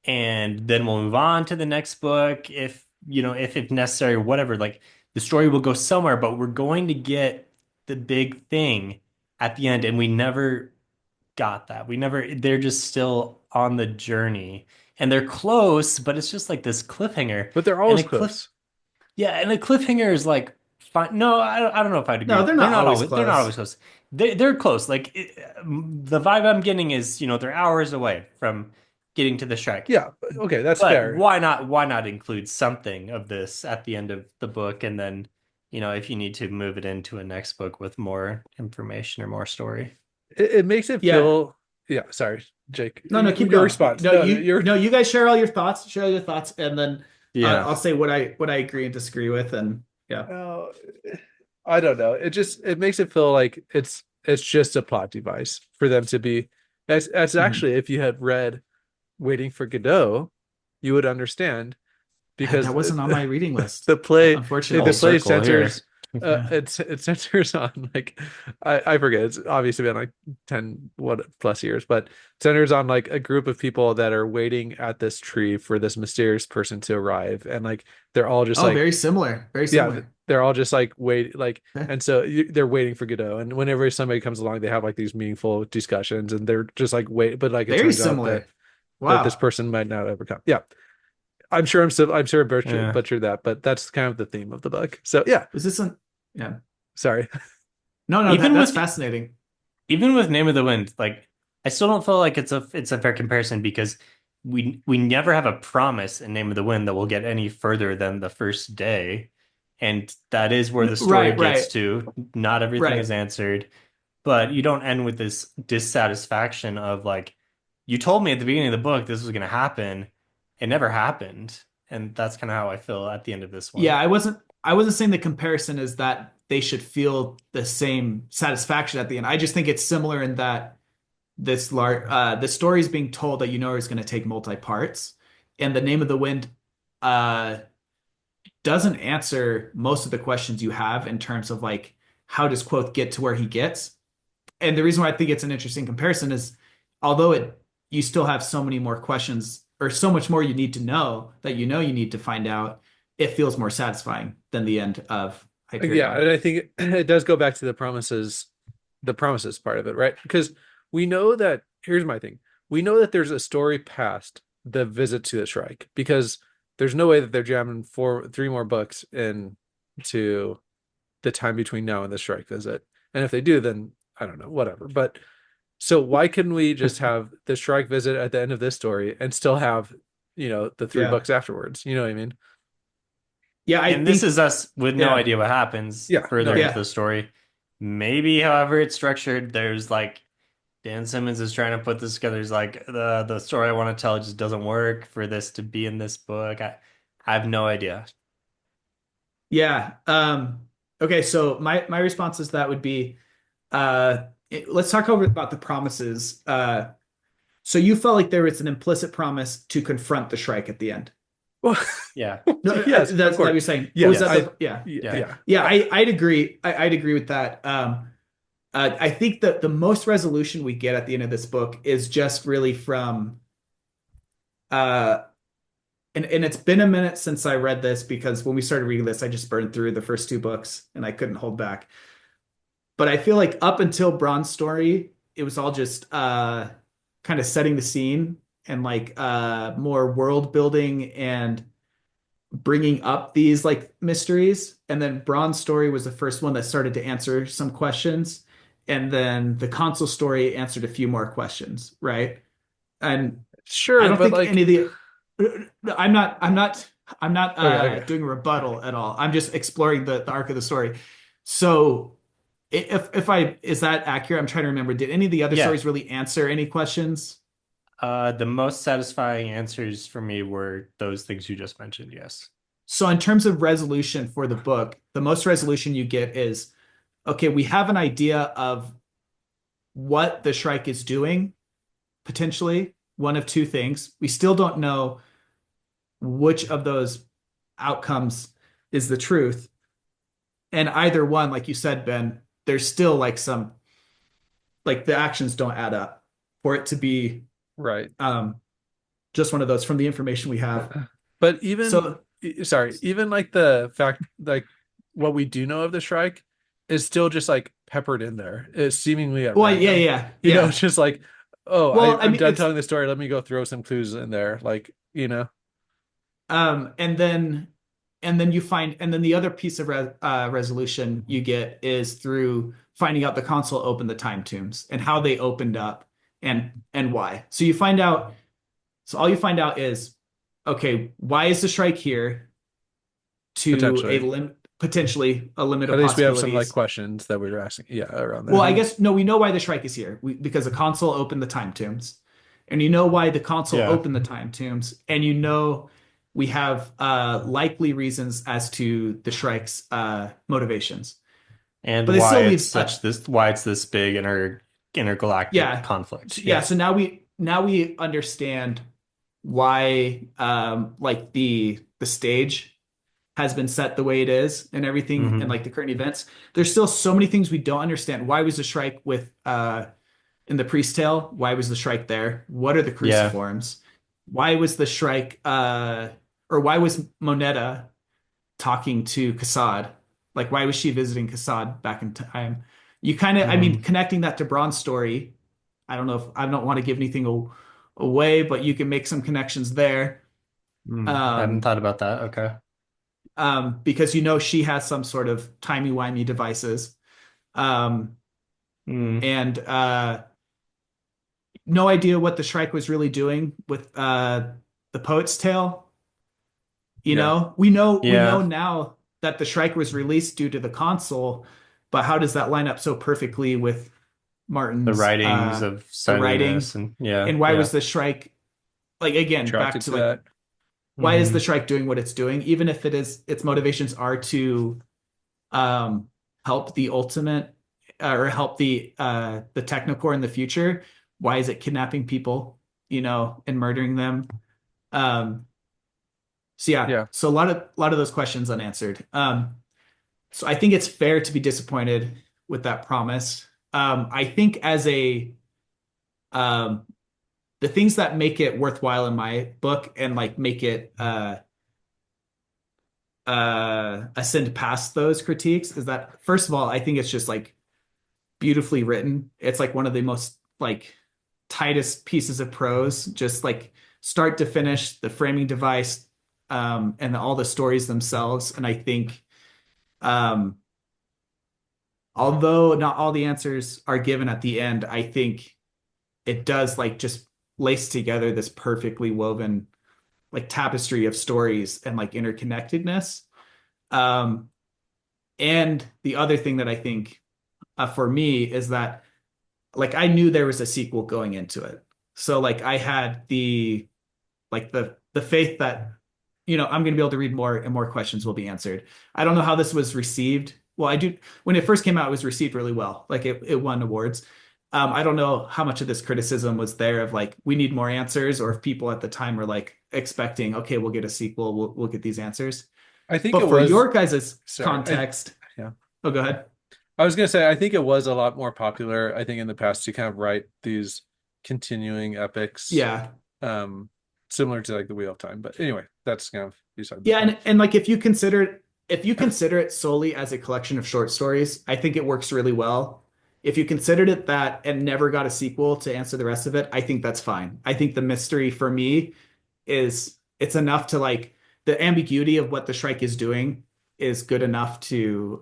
and then we'll move on to the next book if, if necessary, whatever. Like the story will go somewhere, but we're going to get the big thing at the end, and we never got that. They're just still on the journey. And they're close, but it's just like this cliffhanger. But they're And always the cliff close. Yeah, and the cliffhanger is like fine. No, I don't know if I'd No, agree. they're not always They're not close. always close. They're close. Like the vibe I'm getting is, they're hours away from getting to the Shrike. Yeah, okay, that's But fair. why not include something of this at the end of the book, and then, if you need to move it into a next book with more information or more story. It makes it Yeah. feel. Yeah, sorry, Jake. No, no, keep Your going. response. No, No, you no, you guys share all your thoughts, and then Yeah. I'll say what I agree and disagree with, and yeah. uh, I don't know. It makes it feel like it's just a plot device for them to be. As Mhm. actually, if you had read Waiting for Godot, you would understand because That wasn't on my reading list, the play Full unfortunately. the play circle here. centers it centers on like I forget, it's obviously been like 10 what plus years, but centers on like a group of people that are waiting at this tree for this mysterious person to arrive, and like they're all just Oh, like very similar. Very yeah, similar. they're all just like wait like, Okay. and so they're waiting for Godot, and whenever somebody comes along they have like these meaningful discussions, and they're just like wait, but like it Very turns out similar. that this Wow. person might not ever come. Yeah, I'm sure I Yeah. butchered that, but that's kind of the theme of the book. So yeah, Was this one? Yeah. sorry. No, no, Even that's with fascinating. even with Name of the Wind, like I still don't feel like it's a fair comparison because we never have a promise in Name of the Wind that we'll get any further than the first day. And that is where the story Right, gets right, to. Not everything is right. answered, but you don't end with this dissatisfaction of like, you told me at the beginning of the book this was going to happen. It never happened. And that's kind of how I feel at the end of this Yeah, one. I wasn't saying the comparison is that they should feel the same satisfaction at the end. I just think it's similar in that the story is being told that is going to take multi parts, and the Name of the Wind uh doesn't answer most of the questions you have in terms of like how does Quoth get to where he gets. And the reason why I think it's an interesting comparison is although you still have so many more questions or so much more you need to know that you need to find out, it feels more satisfying than the end of Yeah, Hyperion. and I think it does go back to the promises part of it, right? Because we know that here's my thing. We know that there's a story past the visit to the Shrike, because there's no way that they're jamming three more books into the time between now and the Shrike visit. And if they do, then I don't know, whatever. But so why couldn't we just have the Shrike visit at the end of this story and still have, the three Yeah. books afterwards? You know what I mean? Yeah, I And this think is us with no yeah. idea what happens Yeah, no, further into Yeah. the story. Maybe, however it's structured, there's like Dan Simmons is trying to put this together. He's like, the story I want to tell just doesn't work for this to be in this book. I have no idea. Yeah. Okay, so my response to that would be let's talk over about the promises. So you felt like there was an implicit promise to confront the Shrike at the end. well, Yeah. No, yes, of that's what course. you're saying. Yeah, Was that I, yeah. Yeah. Okay. yeah. Yeah, I'd agree. I'd agree with that. I think that the most resolution we get at the end of this book is just really from uh and it's been a minute since I read this because when we started reading this, I just burned through the first two books and I couldn't hold back. But I feel like up until Bron's story, it was all just kind of setting the scene and like more world building and bringing up these like mysteries. And then Bron's story was the first one that started to answer some questions. And then the console story answered a few more questions, right? And I Sure, don't but think any like, of the I'm not okay, okay. doing a rebuttal at all. I'm just exploring the arc of the story. So if I is that accurate? I'm trying to remember. Did any of the other Yeah. stories really answer any questions? The most satisfying answers for me were those things you just mentioned. Yes. So in terms of resolution for the book, the most resolution you get is okay, we have an idea of what the Shrike is doing, potentially one of two things. We still don't know which of those outcomes is the truth. And either one, like you said, Ben, there's still like some like the actions don't add up for it to be Right. um just one of those from the information we have. But even So sorry, even like the fact like what we do know of the Shrike is still just like peppered in there. It's seemingly at well, yeah, random. yeah, You know, yeah. it's just like, oh, Well, I I'm mean, done it's telling the story. Let me go throw some clues in there. Like, you know. and then you find, and then the other piece of resolution you get is through finding out the console opened the time tombs and how they opened up and why. So you find out. So all you find out is, okay, why is the Shrike here? To a Potentially. potentially a limit At of least we have some like possibilities. questions that we were asking. Yeah, around Well, I that. guess no, we know why the Shrike is here because the console opened the time tombs, and you know why the console Yeah. opened the time tombs, and you know we have likely reasons as to the Shrike's motivations, And but it why still it's leaves such this why it's this big intergalactic yeah, conflict. yeah. So now we understand why like the stage has been set the way it is and everything and Hmm. like the current events. There's still so many things we don't understand. Why was the Shrike with in the priest tale? Why was the Shrike there? What are the Yeah. cruciforms? Why was the Shrike or why was Moneta talking to Kassad? Like why was she visiting Kassad back in time? You kind of I mean Hmm. connecting that to Braun's story. I don't know if I don't want to give anything away, but you can make some connections there. I hadn't Um, thought about that. Okay. because you know she has some sort of timey-wimey devices. Um, Mm. and no idea what the Shrike was really doing with the Poet's Tale. You Yeah. know, we know Yeah. now that the Shrike was released due to the console, but how does that line up so perfectly with The Martin's writings of the silliness writing? and yeah, And why yeah. was the Shrike like again back Attracted to to like that. why is the Hmm. Shrike doing what it's doing, even if its motivations are to um, help the ultimate or help the Technocore in the future. Why is it kidnapping people, and murdering them? Um, so yeah, Yeah. so a lot of those questions unanswered. So I think it's fair to be disappointed with that promise. I think as a um, the things that make it worthwhile in my book and like make it ascend past those critiques is that first of all, I think it's just like beautifully written. It's like one of the most like tightest pieces of prose, just like start to finish, the framing device, and all the stories themselves. And I think, um, although not all the answers are given at the end, I think it does like just lace together this perfectly woven like tapestry of stories and like interconnectedness. Um, and the other thing that I think for me is that like I knew there was a sequel going into it. So like I had the faith that I'm going to be able to read more and more questions will be answered. I don't know how this was received. Well, I do when it first came out it was received really well. Like it won awards. I don't know how much of this criticism was there of like we need more answers or if people at the time were like expecting okay, we'll get a sequel, we'll get these answers. I think But it for was your guys' sorry. context, Yeah. oh go ahead. I was gonna say I think it was a lot more popular, I think, in the past to kind of write these continuing epics, Yeah. um, similar to like the Wheel of Time. But anyway, that's kind of beside the Yeah, point. and like if you consider it solely as a collection of short stories, I think it works really well. If you considered it that and never got a sequel to answer the rest of it, I think that's fine. I think the mystery for me is it's enough to like the ambiguity of what the Shrike is doing is good enough to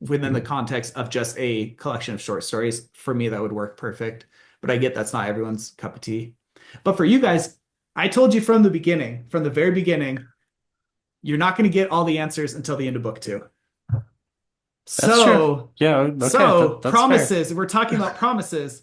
within the context of just a collection of short stories. For me, that would work perfect. But I get that's not everyone's cup of tea. But for you guys, I told you from the beginning, from the very beginning, you're not going to get all the answers until the end of book two. That's true. So, Yeah, okay, so that's fair. promises. We're talking about promises.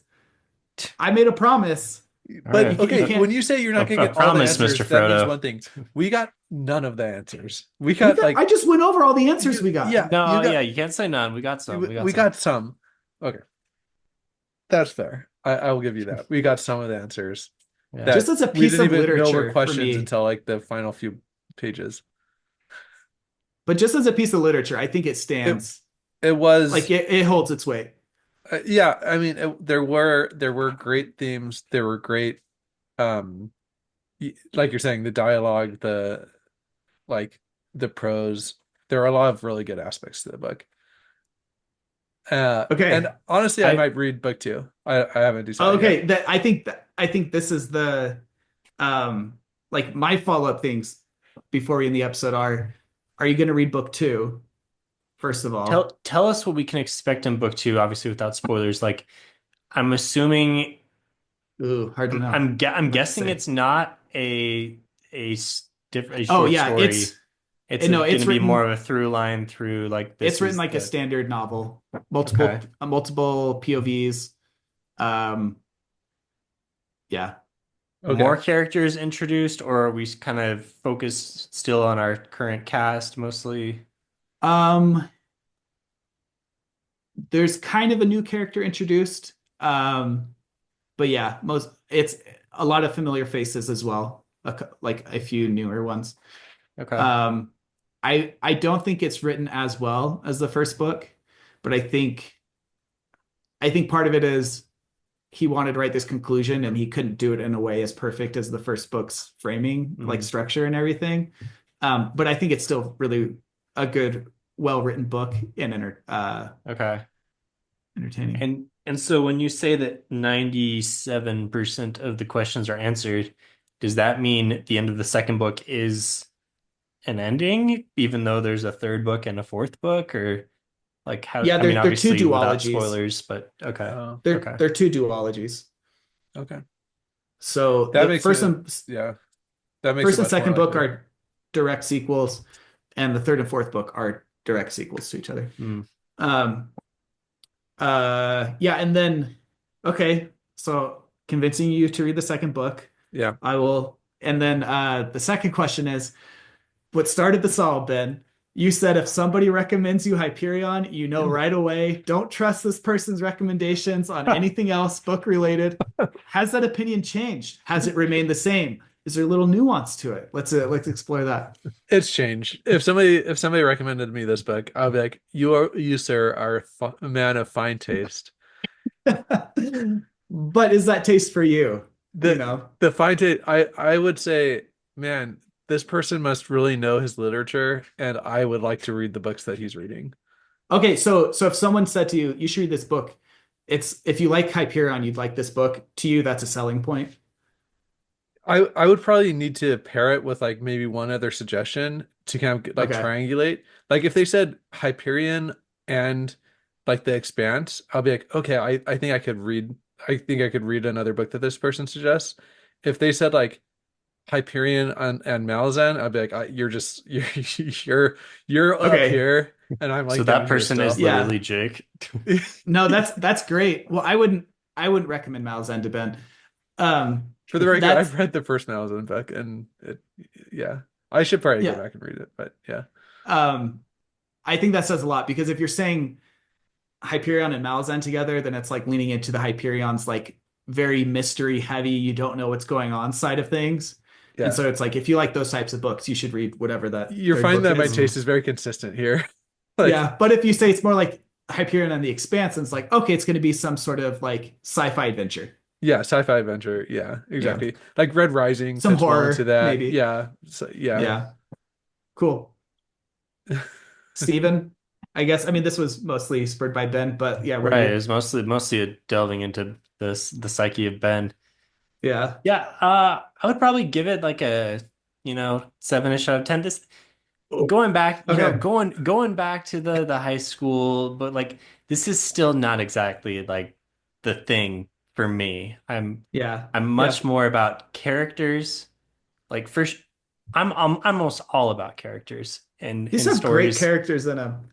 I made a promise. All But right. You okay, when can't. you say you're not gonna A get all the promise, Mr. answers, that means Frodo. one thing. We got none of the answers. We got I like just went over all the answers we got. yeah, you No, got yeah, you can't say none. We got some. We got we some. got some. Okay, that's fair. I will give you that. We got some of the answers Yeah. Just that as a we piece didn't of even know were literature for questions me, until like the final few pages. but just as a piece of literature, I think it It stands it like was it holds its weight. yeah. I mean, there were great themes. There were great um like you're saying, the dialogue, the like the prose, there are a lot of really good aspects to the book. And Okay. honestly, I I might read book two. I haven't decided yet. Okay, that I think this is the like my follow-up things before we end the episode are you going to read book two first of all? tell us what we can expect in book two, obviously without spoilers. Like I'm assuming Ooh, hard to know. I'm What to guessing say? it's not a Oh short yeah, story. It's no, going to be more of a through line through like it's this written is like a the standard novel. okay. Multiple POVs. Um yeah. Okay. More characters introduced, or are we kind of focused still on our current cast mostly? Um there's kind of a new character introduced. But yeah, most it's a lot of familiar faces as well, like a few newer ones. Okay. Um, I don't think it's written as well as the first book, but I think part of it is he wanted to write this conclusion and he couldn't do it in a way as perfect as the first book's framing, like Mhm. structure and everything. But I think it's still really a good, well-written book and Okay. entertaining. And so when you say that 97% of the questions are answered, does that mean the end of the second book is an ending, even though there's a third book and a fourth book, or like how, Yeah, I mean, they're two obviously without duologies. spoilers, but okay. Oh, Okay. They're two duologies. okay. So That the makes it, yeah, that makes it first and much more second book likely. are direct sequels, and the third and fourth book are direct sequels to each other. Hmm. Um, yeah, and then okay, so convincing you to read the second book, Yeah. I will. And then the second question is, what started this all, Ben? You said if somebody recommends you Hyperion, you know right away, don't trust this person's recommendations on anything else book related. Has that opinion changed? Has it remained the same? Is there a little nuance to it? Let's explore that. It's changed. If somebody recommended me this book, I'll be like, you sir are a man of fine taste. But is that taste for you? You The know? the fine taste, I would say, man, this person must really know his literature, and I would like to read the books that he's reading. Okay, so if someone said to you, you should read this book, it's if you like Hyperion, you'd like this book. To you, that's a selling point. I would probably need to pair it with like maybe one other suggestion to kind of like Okay. triangulate. Like if they said Hyperion and like The Expanse, I'll be like, okay, I think I could read another book that this person suggests. If they said like Hyperion and Malazan, I'd be like, you're just you're up Okay. here and I'm So like that down here person is still. Yeah. literally Jake. No, that's great. Well, I wouldn't recommend Malazan to Ben. For the record, That's I've read the first Malazan book and yeah, I should probably go yeah. back and read it, but yeah. Um, I think that says a lot because if you're saying Hyperion and Malazan together, then it's like leaning into the Hyperion's like very mystery heavy, you don't know what's going on side of things. And Yeah. so it's like if you like those types of books, you should read whatever that You're third finding book that my is. taste is very consistent here. Like, Yeah, but if you say it's more like Hyperion and the Expanse, and it's like, okay, it's going to be some sort of like sci-fi adventure. yeah, sci-fi adventure. Yeah, Yeah. exactly. Like Red Rising Some fits well into horror, that. maybe. Yeah. So, yeah. Yeah. Cool. Steven, I guess, I mean, this was mostly spurred by Ben, but yeah, what are Right. It you? was mostly a delving into the psyche of Ben. Yeah. Yeah, I would probably give it like a, 7-ish out of 10. This going back, Okay. going back to the high school, but like this is still not exactly like the thing for me. Yeah. I'm much Yeah. more about characters. Like first, I'm almost all about characters These and have great stories. characters in them.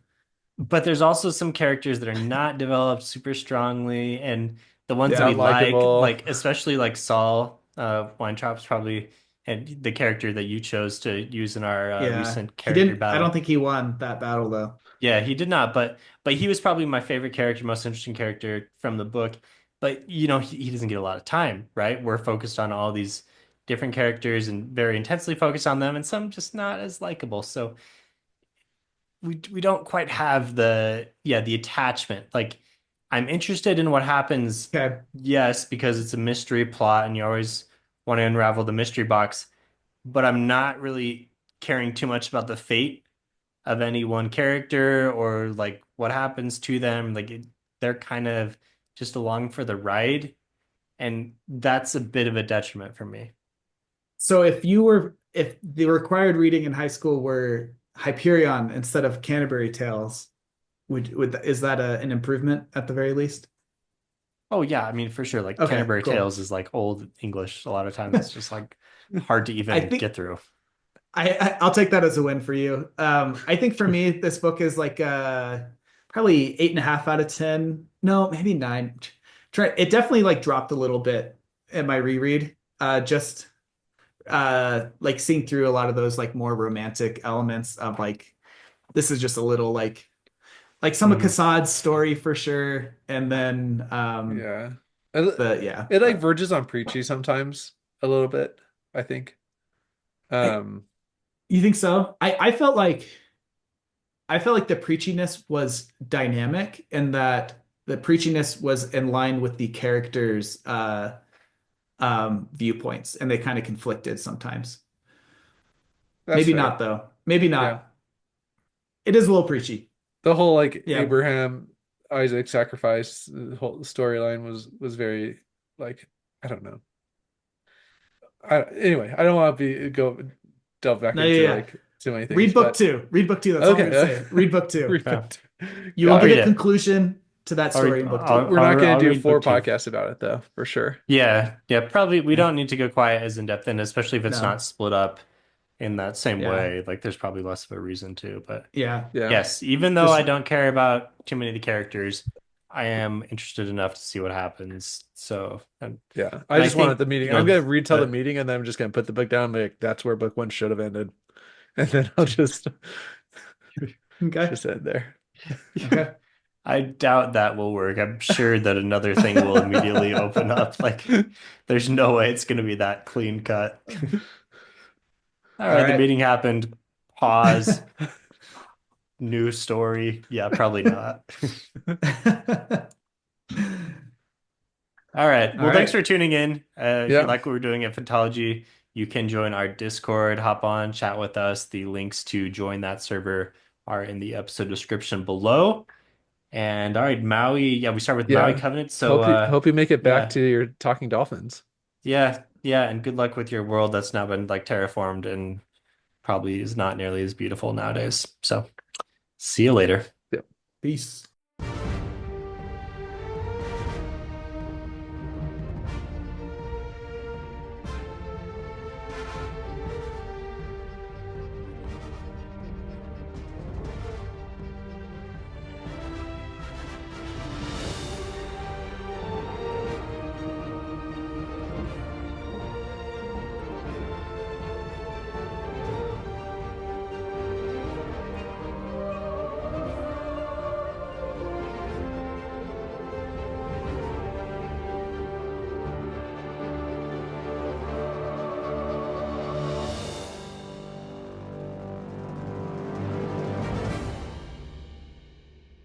But there's also some characters that are not developed super strongly, and the ones that we Yeah. Not likable. like especially like Saul, Weintraub's probably, and the character that you chose to use in our Yeah. recent He character didn't, I don't battle. think he won that battle though. Yeah, he did not, but he was probably my favorite character, most interesting character from the book. But he doesn't get a lot of time, right? We're focused on all these different characters and very intensely focused on them, and some just not as likable. So we don't quite have the attachment. Like I'm interested in what happens, Okay. yes, because it's a mystery plot and you always want to unravel the mystery box, but I'm not really caring too much about the fate of any one character or like what happens to them. They're kind of just along for the ride, and that's a bit of a detriment for me. So if the required reading in high school were Hyperion instead of Canterbury Tales, would is that an improvement at the very least? Oh yeah, I mean for sure. Like Okay, Canterbury cool. Tales is like old English. A lot of times it's just like hard to I even think get through. I'll take that as a win for you. I think for me, this book is like probably 8.5 out of 10. No, maybe 9. It definitely like dropped a little bit in my reread. Just like seeing through a lot of those like more romantic elements of like this is just a little like some of Mhm. Kassad's story for sure, and then Yeah. It, the yeah. it like verges on preachy sometimes a little bit, I think. I, Um, you think so? I felt like the preachiness was dynamic and that the preachiness was in line with the characters' viewpoints, and they kind of conflicted sometimes. that's Maybe fair. not though. Maybe Yeah. not. It is a little preachy. The whole like Yeah. Abraham Isaac sacrifice, the whole storyline was very like I don't know. Anyway, I don't want to be go delve back No, yeah, into yeah. like too many things, Read book but two. Read book two. That's all I'm okay. gonna say. Read book two. Read Yeah. book two. You will I'll get read a it. conclusion to that I'll story read. in book two. We're not going I'll to do read book four two. podcasts about it though, for sure. Yeah, yeah. Probably we don't need to go quite as in depth, and especially if it's not No. split up in that same Yeah. way. Like there's probably less of a reason to. But Yeah. Yeah. yes, even though I Just don't care about too many of the characters, I am interested enough to see what happens. So, Yeah. I and I just wanted think the meeting. you I'm know, gonna read till the the meeting and then I'm just gonna put the book down like that's where book one should have ended. And then I'll okay. just end there. Okay. I doubt that will work. I'm sure that another thing will immediately open up. Like, there's no way it's going to be that clean cut. All All right, the right. meeting happened. Pause. New story. Yeah, probably not. All right. All Well, thanks right. for tuning in. If you Yeah. like what we're doing at Photology, you can join our Discord, hop on, chat with us. The links to join that server are in the episode description below. And all right, Maui. Yeah, we start with Maui Yeah. Covenant. So, Hope you make it back yeah. to your talking dolphins. Yeah, yeah, and good luck with your world that's now been like terraformed and probably is not nearly as beautiful nowadays. So, see you later. Yeah. Peace.